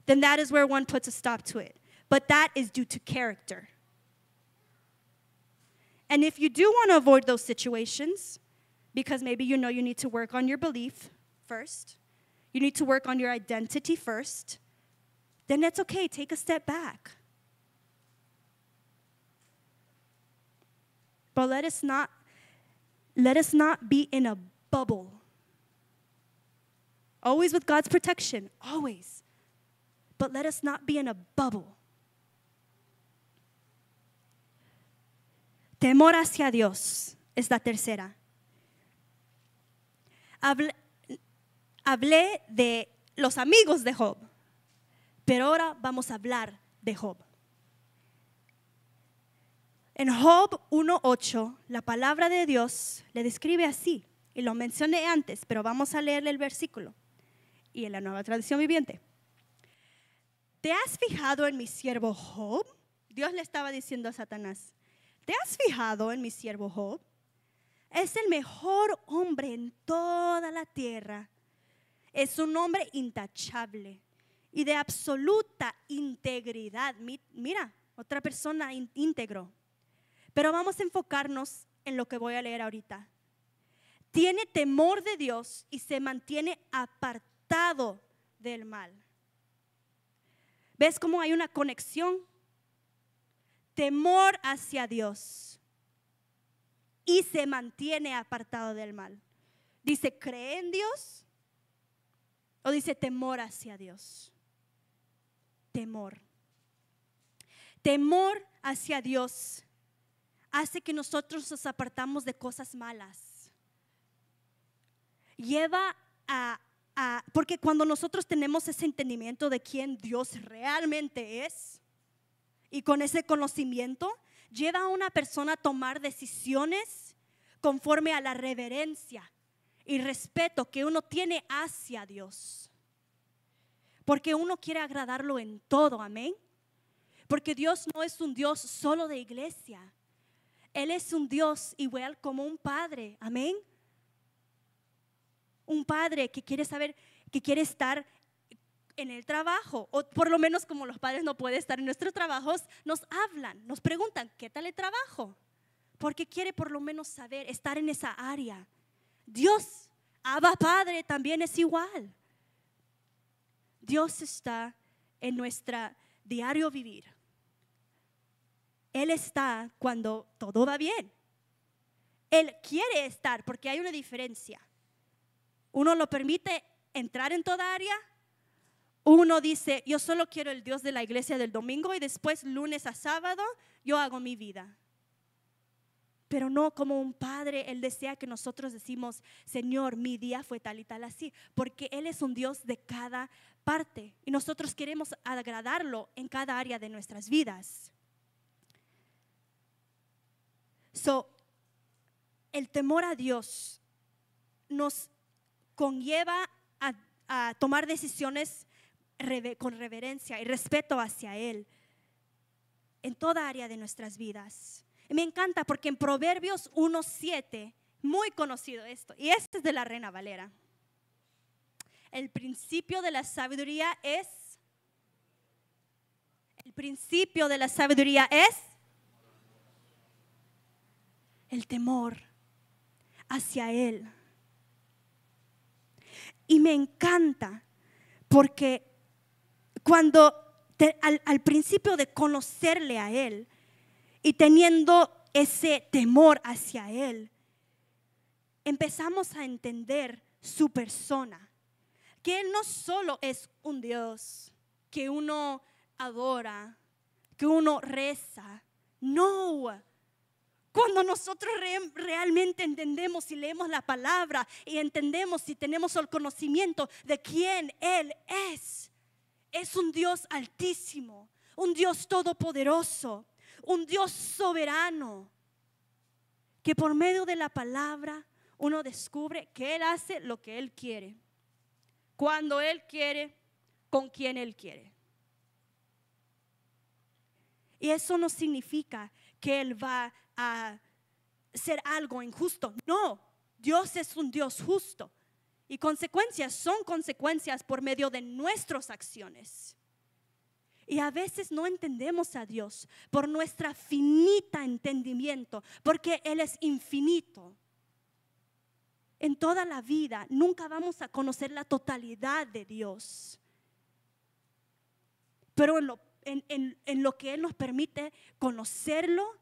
then that is where one puts a stop to it. But that is due to character. And if you do want to avoid those situations, because maybe you know you need to work on your belief first, you need to work on your identity first, then that's okay. Take a step back. But let us not be in a bubble. Always with God's protection, always. But let us not be in a bubble. Temor hacia Dios es la tercera. Hablé de los amigos de Job, pero ahora vamos a hablar de Job. En Job 1:8, la palabra de Dios le describe así, y lo mencioné antes, pero vamos a leerle el versículo, y en la Nueva Traducción Viviente. ¿Te has fijado en mi siervo Job? Dios le estaba diciendo a Satanás, ¿te has fijado en mi siervo Job? Es el mejor hombre en toda la tierra. Es un hombre intachable y de absoluta integridad. Mira, otra persona íntegro. Pero vamos a enfocarnos en lo que voy a leer ahorita. Tiene temor de Dios y se mantiene apartado del mal. ¿Ves cómo hay una conexión? Temor hacia Dios y se mantiene apartado del mal. Dice, ¿cree en Dios? ¿O dice temor hacia Dios? Temor. Temor hacia Dios hace que nosotros nos apartamos de cosas malas. Lleva porque cuando nosotros tenemos ese entendimiento de quién Dios realmente es, y con ese conocimiento, lleva a una persona a tomar decisiones conforme a la reverencia y respeto que uno tiene hacia Dios. Porque uno quiere agradarlo en todo, amén. Porque Dios no es un Dios solo de iglesia. Él es un Dios igual como un padre, amén. Un padre que quiere saber, que quiere estar en el trabajo, o por lo menos como los padres no pueden estar en nuestros trabajos, nos hablan, nos preguntan, ¿qué tal el trabajo? Porque quiere por lo menos saber, estar en esa área. Dios, Abba Padre, también es igual. Dios está en nuestro diario vivir. Él está cuando todo va bien. Él quiere estar, porque hay una diferencia. Uno lo permite entrar en toda área. Uno dice, yo solo quiero el Dios de la iglesia del domingo y después lunes a sábado yo hago mi vida. Pero no como un padre, Él desea que nosotros decimos, Señor, mi día fue tal y tal así, porque Él es un Dios de cada parte y nosotros queremos agradarlo en cada área de nuestras vidas. El temor a Dios nos conlleva a tomar decisiones con reverencia y respeto hacia Él en toda área de nuestras vidas. Y me encanta porque en Proverbios 1:7, muy conocido esto, y este es de la Reina Valera. El principio de la sabiduría es el temor hacia Él. Y me encanta porque cuando al principio de conocerle a Él y teniendo ese temor hacia Él, empezamos a entender su persona, que Él no solo es un Dios que uno adora, que uno reza. No. Cuando nosotros realmente entendemos y leemos la palabra y entendemos y tenemos el conocimiento de quién Él es un Dios altísimo, un Dios todopoderoso, un Dios soberano, que por medio de la palabra uno descubre que Él hace lo que Él quiere, cuando Él quiere, con quien Él quiere. Y eso no significa que Él va a hacer algo injusto. No, Dios es un Dios justo. Y consecuencias son consecuencias por medio de nuestras acciones. Y a veces no entendemos a Dios por nuestra finita entendimiento, porque Él es infinito. En toda la vida nunca vamos a conocer la totalidad de Dios. Pero en lo que Él nos permite conocerlo,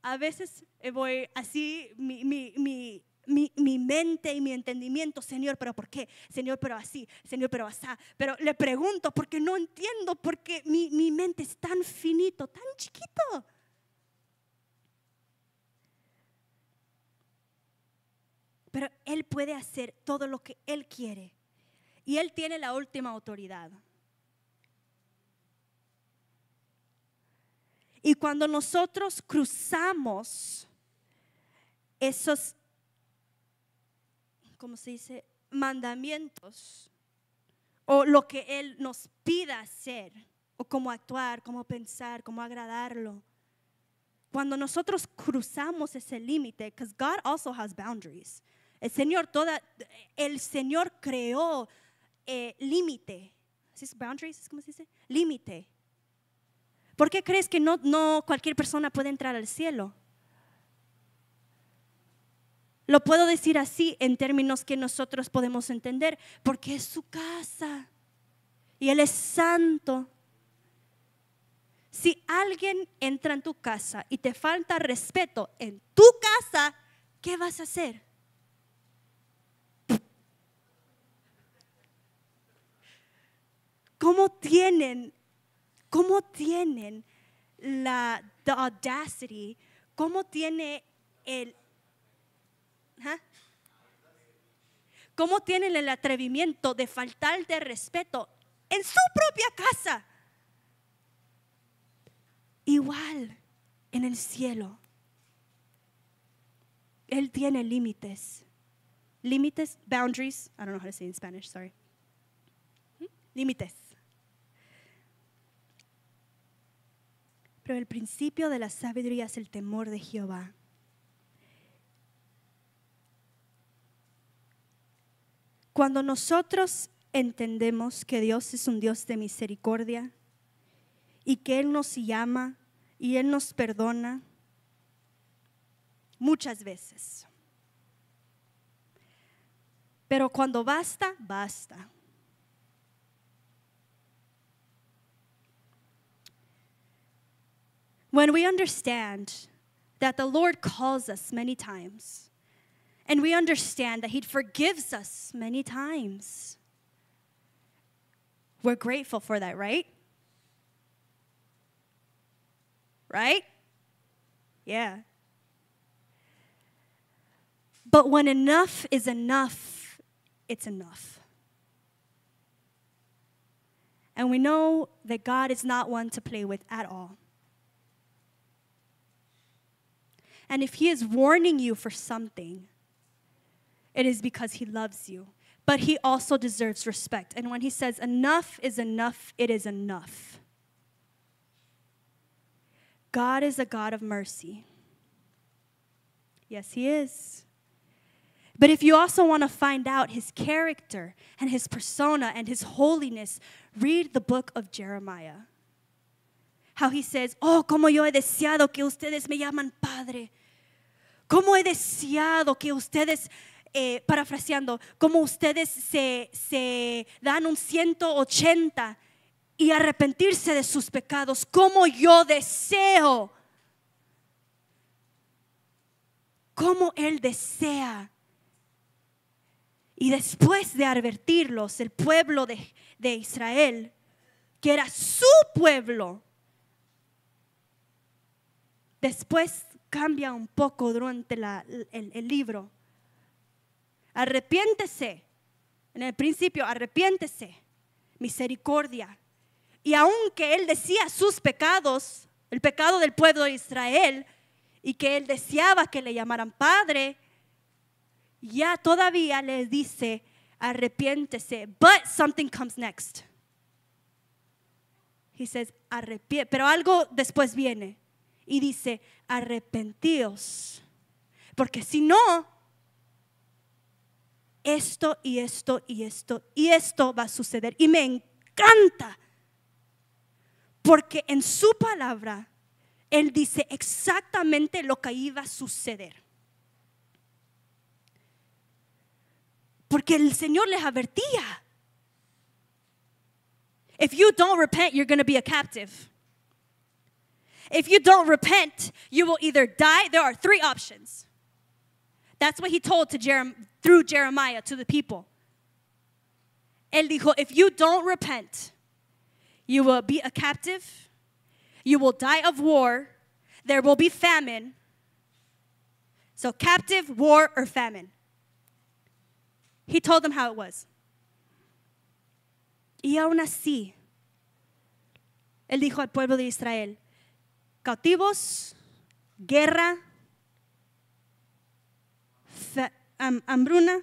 a veces voy así, mi mente y mi entendimiento, Señor, pero ¿por qué? Señor, pero así, Señor, pero así. Pero le pregunto porque no entiendo, porque mi mente es tan finito, tan chiquito. Pero Él puede hacer todo lo que Él quiere. Y Él tiene la última autoridad. Y cuando nosotros cruzamos esos, ¿cómo se dice? Mandamientos, o lo que Él nos pida hacer, o cómo actuar, cómo pensar, cómo agradarlo. Cuando nosotros cruzamos ese límite, because God also has boundaries. El Señor creó límite. ¿Sí es boundaries? ¿Cómo se dice? Límite. ¿Por qué crees que no cualquier persona puede entrar al cielo? Lo puedo decir así en términos que nosotros podemos entender, porque es su casa y Él es santo. Si alguien entra en tu casa y te falta respeto en tu casa, ¿qué vas a hacer? ¿Cómo tienen the audacity? ¿Cómo tiene ¿Cómo tienen el atrevimiento de faltar de respeto en su propia casa? Igual en el cielo. Él tiene límites. Límites, boundaries. I don't know how to say it in Spanish, sorry. Límites. Pero el principio de la sabiduría es el temor de Jehová. Cuando nosotros entendemos que Dios es un Dios de misericordia y que Él nos llama y Él nos perdona muchas veces. Pero cuando basta, basta. When we understand that the Lord calls us many times, and we understand that He forgives us many times, we're grateful for that, right? Right? Yeah. But when enough is enough, it's enough. And we know that God is not one to play with at all. And if He is warning you for something, it is because He loves you. But He also deserves respect. And when He says enough is enough, it is enough. God is a God of mercy. Yes, He is. But if you also want to find out His character and His persona and His holiness, read the book of Jeremiah. How he says, oh, como yo he deseado que ustedes me llaman Padre. Como he deseado que ustedes, parafraseando, como ustedes se dan un 180 y arrepentirse de sus pecados. Como yo deseo. Como Él desea. Y después de advertirlos, el pueblo de Israel, que era su pueblo, después cambia un poco durante el libro. Arrepiéntese. En el principio, arrepiéntese. Misericordia. Y aunque Él decía sus pecados, el pecado del pueblo de Israel, y que Él deseaba que le llamaran Padre, ya todavía le dice, arrepiéntese. But something comes next. He says, pero algo después viene y dice, arrepentíos, porque si no, esto y esto y esto y esto va a suceder. Y me encanta, porque en su palabra Él dice exactamente lo que iba a suceder. Porque el Señor les advertía. If you don't repent, you're going to be a captive. If you don't repent, you will either die. There are 3 options. That's what he told through Jeremiah to the people. Él dijo, if you don't repent, you will be a captive. You will die of war. There will be famine. So captive, war, or famine. He told them how it was. Y aún así, Él dijo al pueblo de Israel, cautivos, guerra, hambruna,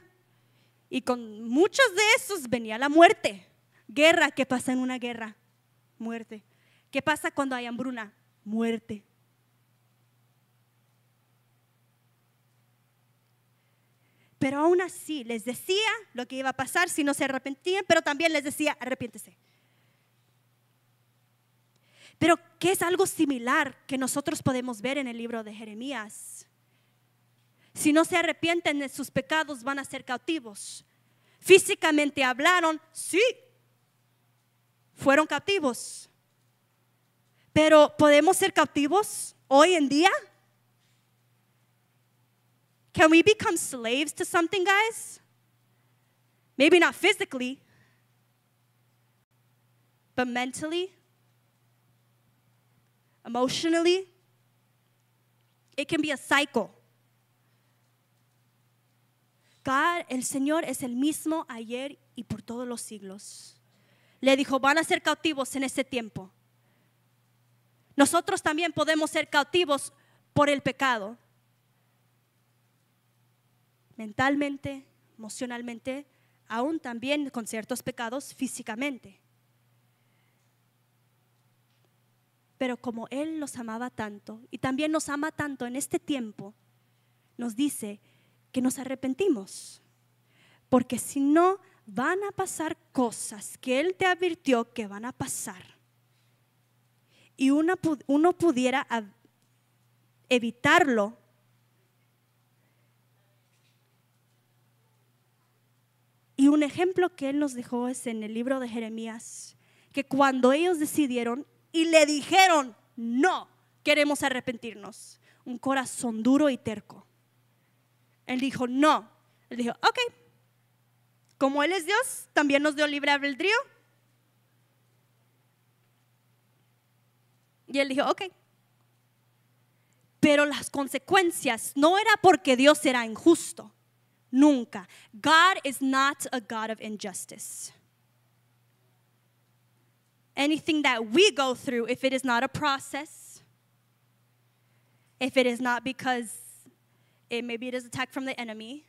y con muchos de esos venía la muerte. Guerra, ¿qué pasa en una guerra? Muerte. ¿Qué pasa cuando hay hambruna? Muerte. Pero aún así les decía lo que iba a pasar si no se arrepentían, pero también les decía, arrepiéntese. Pero ¿qué es algo similar que nosotros podemos ver en el libro de Jeremías? Si no se arrepienten de sus pecados, van a ser cautivos. Físicamente hablaron, sí, fueron cautivos. Pero ¿podemos ser cautivos hoy en día? Can we become slaves to something, guys? Maybe not physically, but mentally, emotionally. It can be a cycle. God, el Señor es el mismo ayer y por todos los siglos. Le dijo, van a ser cautivos en ese tiempo. Nosotros también podemos ser cautivos por el pecado. Mentalmente, emocionalmente, aún también con ciertos pecados físicamente. Pero como Él nos amaba tanto y también nos ama tanto en este tiempo, nos dice que nos arrepentimos. Porque si no, van a pasar cosas que Él te advirtió que van a pasar. Y uno pudiera evitarlo. Y un ejemplo que Él nos dejó es en el libro de Jeremías, que cuando ellos decidieron y le dijeron, no, queremos arrepentirnos, un corazón duro y terco. Él dijo, no. Él dijo, ok, como Él es Dios, también nos dio libre albedrío. Y Él dijo, ok. Pero las consecuencias no era porque Dios era injusto. Nunca. God is not a God of injustice. Anything that we go through, if it is not a process, if it is not because maybe it is attack from the enemy,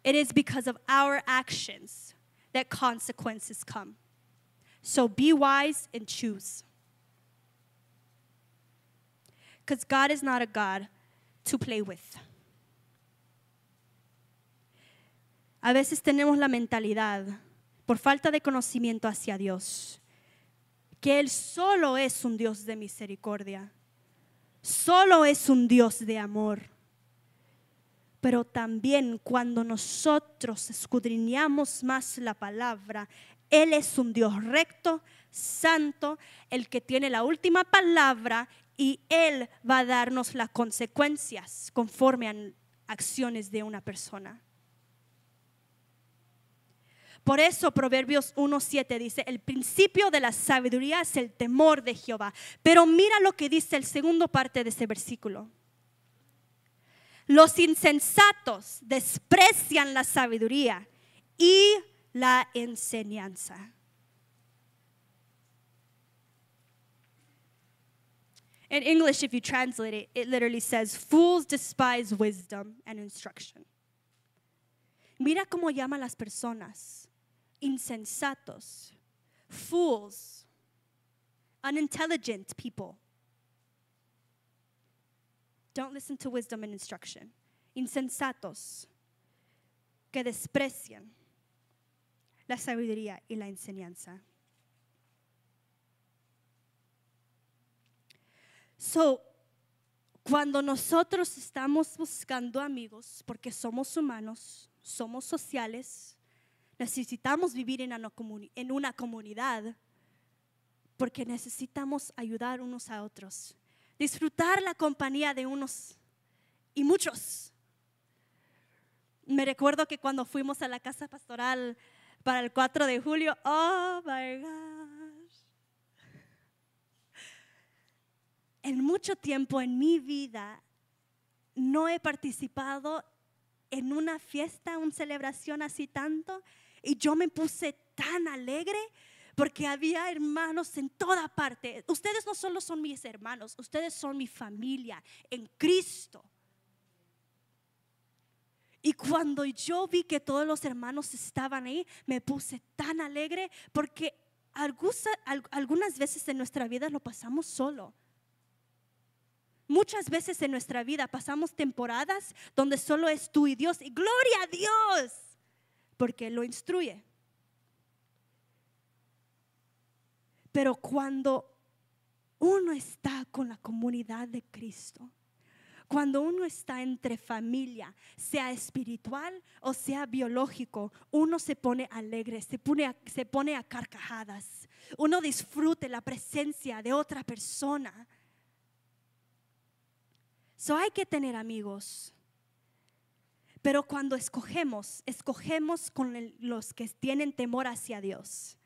it is because of our actions that consequences come. So be wise and choose. Because God is not a God to play with. A veces tenemos la mentalidad, por falta de conocimiento hacia Dios, que Él solo es un Dios de misericordia, solo es un Dios de amor. Pero también cuando nosotros escudriñamos más la palabra, Él es un Dios recto, santo, el que tiene la última palabra y Él va a darnos las consecuencias conforme a acciones de una persona. Por eso Proverbios 1:7 dice, el principio de la sabiduría es el temor de Jehová. Pero mira lo que dice el segundo parte de ese versículo. Los insensatos desprecian la sabiduría y la enseñanza. In English, if you translate it, it literally says, fools despise wisdom and instruction. Mira cómo llaman las personas. Insensatos, fools, unintelligent people. Don't listen to wisdom and instruction. Insensatos, que desprecian la sabiduría y la enseñanza. So, cuando nosotros estamos buscando amigos, porque somos humanos, somos sociales, necesitamos vivir en una comunidad, porque necesitamos ayudar unos a otros, disfrutar la compañía de unos y muchos. Me recuerdo que cuando fuimos a la casa pastoral para el 4 de julio, oh my gosh. En mucho tiempo en mi vida no he participado en una fiesta, una celebración así tanto, y yo me puse tan alegre porque había hermanos en toda parte. Ustedes no solo son mis hermanos, ustedes son mi familia en Cristo. Y cuando yo vi que todos los hermanos estaban ahí, me puse tan alegre porque algunas veces en nuestra vida lo pasamos solo. Muchas veces en nuestra vida pasamos temporadas donde solo es tú y Dios. Y gloria a Dios, porque Él lo instruye. Pero cuando uno está con la comunidad de Cristo, cuando uno está entre familia, sea espiritual o sea biológico, uno se pone alegre, se pone a carcajadas. Uno disfruta la presencia de otra persona. So hay que tener amigos. Pero cuando escogemos con los que tienen temor hacia Dios.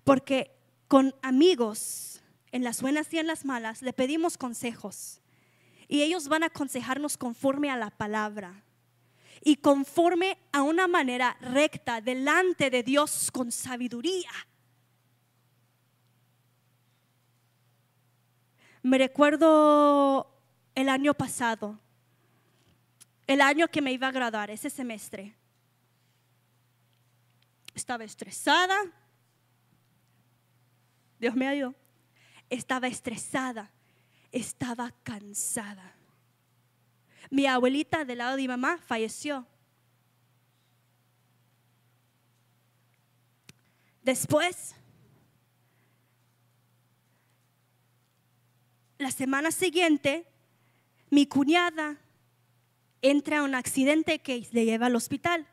Porque con amigos, en las buenas y en las malas, le pedimos consejos. Y ellos van a aconsejarnos conforme a la palabra. Y conforme a una manera recta delante de Dios con sabiduría. Me recuerdo el año pasado, el año que me iba a graduar, ese semestre. Estaba estresada. Dios me ayudó. Estaba estresada, estaba cansada. Mi abuelita del lado de mi mamá falleció. Después, la semana siguiente, mi cuñada entra a un accidente que le lleva al hospital.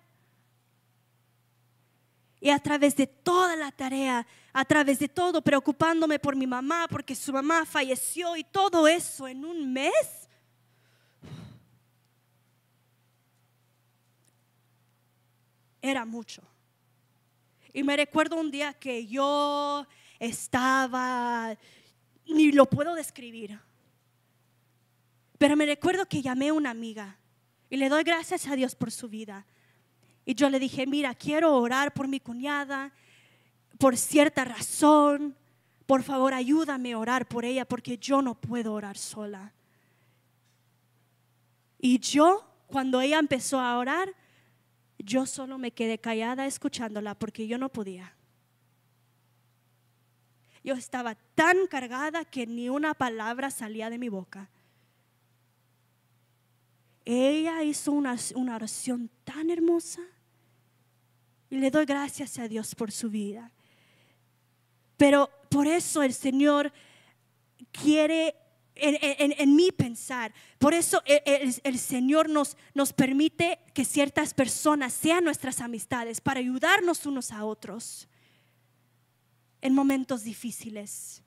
Y a través de toda la tarea, a través de todo, preocupándome por mi mamá, porque su mamá falleció y todo eso en un mes. Era mucho. Y me recuerdo un día que yo estaba, ni lo puedo describir, pero me recuerdo que llamé a una amiga y le doy gracias a Dios por su vida. Y yo le dije, mira, quiero orar por mi cuñada, por cierta razón. Por favor, ayúdame a orar por ella porque yo no puedo orar sola. Y yo, cuando ella empezó a orar, yo solo me quedé callada escuchándola porque yo no podía. Yo estaba tan cargada que ni una palabra salía de mi boca. Ella hizo una oración tan hermosa y le doy gracias a Dios por su vida. Pero por eso el Señor quiere en mi pensar, por eso el Señor nos permite que ciertas personas sean nuestras amistades para ayudarnos unos a otros en momentos difíciles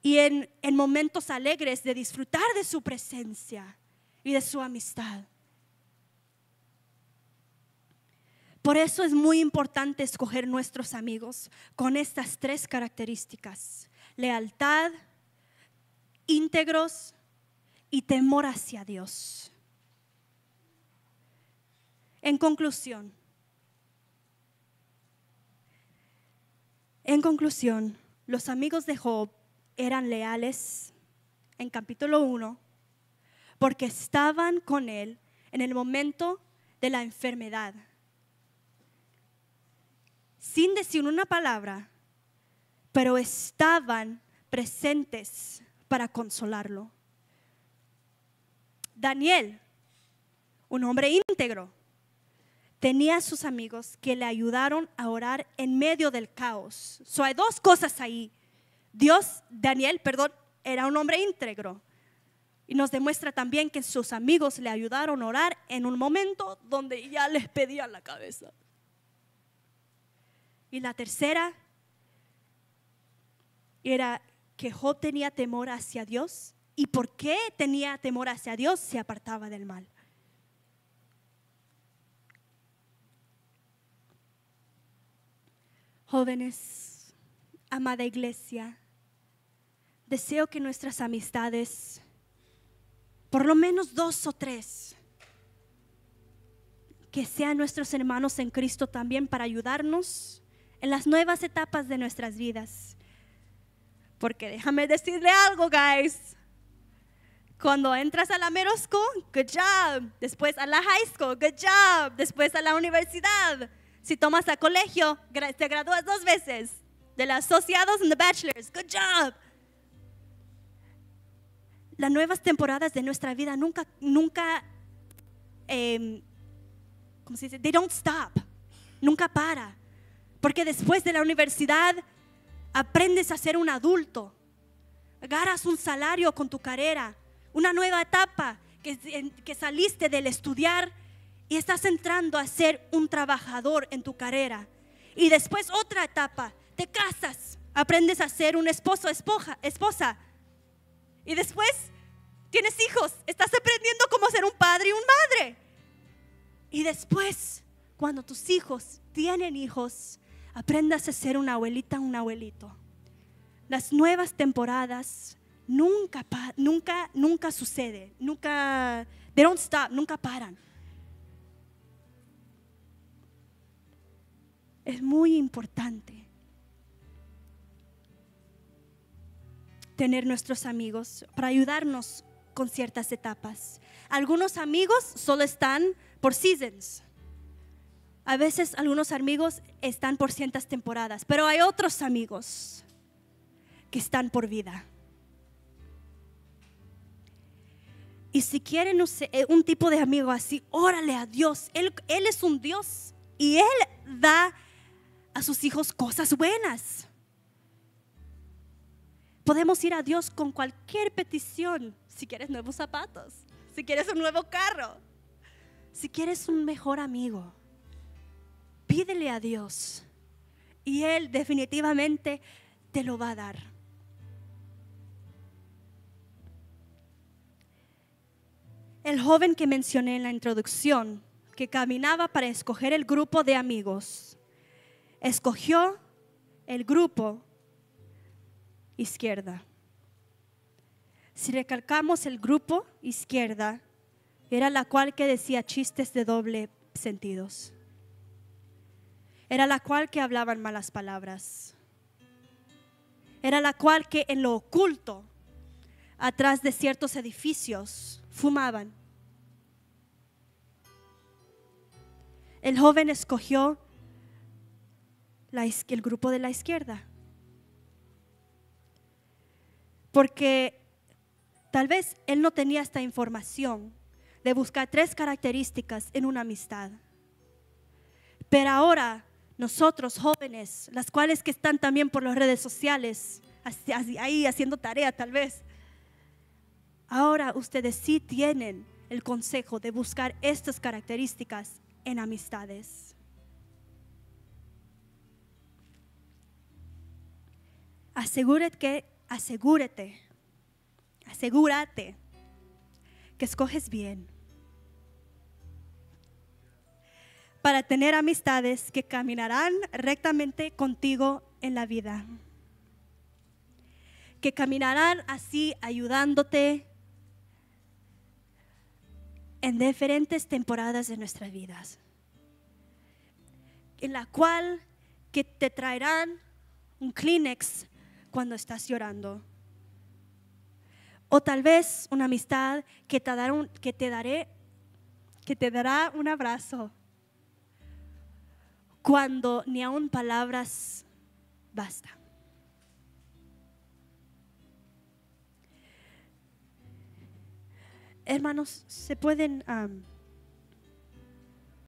y en momentos alegres de disfrutar de su presencia y de su amistad. Por eso es muy importante escoger nuestros amigos con estas 3 características: lealtad, íntegros y temor hacia Dios. En conclusión, los amigos de Job eran leales en capítulo 1 porque estaban con él en el momento de la enfermedad. sin decir una palabra, pero estaban presentes para consolarlo. Daniel, un hombre íntegro, tenía a sus amigos que le ayudaron a orar en medio del caos. Hay dos cosas ahí. Daniel, era un hombre íntegro. Y nos demuestra también que sus amigos le ayudaron a orar en un momento donde ya les pedían la cabeza. Y la tercera era que Job tenía temor hacia Dios. ¿Y por qué tenía temor hacia Dios? Se apartaba del mal. Jóvenes, amada iglesia, deseo que nuestras amistades, por lo menos 2 o 3, que sean nuestros hermanos en Cristo también para ayudarnos en las nuevas etapas de nuestras vidas. Porque déjame decirle algo, guys. Cuando entras a la middle school, good job. Después a la high school, good job. Después a la universidad. Si tomas a colegio, te gradúas 2 veces. De los asociados y de bachelors, good job. Las nuevas temporadas de nuestra vida nunca, ¿cómo se dice? They don't stop. Nunca para. Porque después de la universidad aprendes a ser un adulto. Ganas un salario con tu carrera. Una nueva etapa que saliste del estudiar y estás entrando a ser un trabajador en tu carrera. Y después otra etapa, te casas, aprendes a ser un esposo, esposa. Y después tienes hijos, estás aprendiendo cómo ser un padre y una madre. Y después, cuando tus hijos tienen hijos, aprendas a ser una abuelita, un abuelito. Las nuevas temporadas nunca sucede, they don't stop, nunca paran. Es muy importante tener nuestros amigos para ayudarnos con ciertas etapas. Algunos amigos solo están por seasons. A veces algunos amigos están por ciertas temporadas, pero hay otros amigos que están por vida. Y si quieren un tipo de amigo así, órale a Dios. Él es un Dios y Él da a sus hijos cosas buenas. Podemos ir a Dios con cualquier petición. Si quieres nuevos zapatos, si quieres un nuevo carro, si quieres un mejor amigo, pídele a Dios y Él definitivamente te lo va a dar. El joven que mencioné en la introducción, que caminaba para escoger el grupo de amigos, escogió el grupo izquierda. Si recalcamos el grupo izquierda, era la cual que decía chistes de doble sentidos. Era la cual que hablaban malas palabras. Era la cual que en lo oculto, atrás de ciertos edificios, fumaban. El joven escogió el grupo de la izquierda. Porque tal vez él no tenía esta información de buscar 3 características en una amistad. Pero ahora nosotros jóvenes, las cuales que están también por las redes sociales, ahí haciendo tarea tal vez, ahora ustedes sí tienen el consejo de buscar estas características en amistades. Asegúrate que escoges bien para tener amistades que caminarán rectamente contigo en la vida, que caminarán así ayudándote en diferentes temporadas de nuestras vidas, en la cual que te traerán un Kleenex cuando estás llorando, o tal vez una amistad que te dará un abrazo cuando ni aun palabras basta. Hermanos, se pueden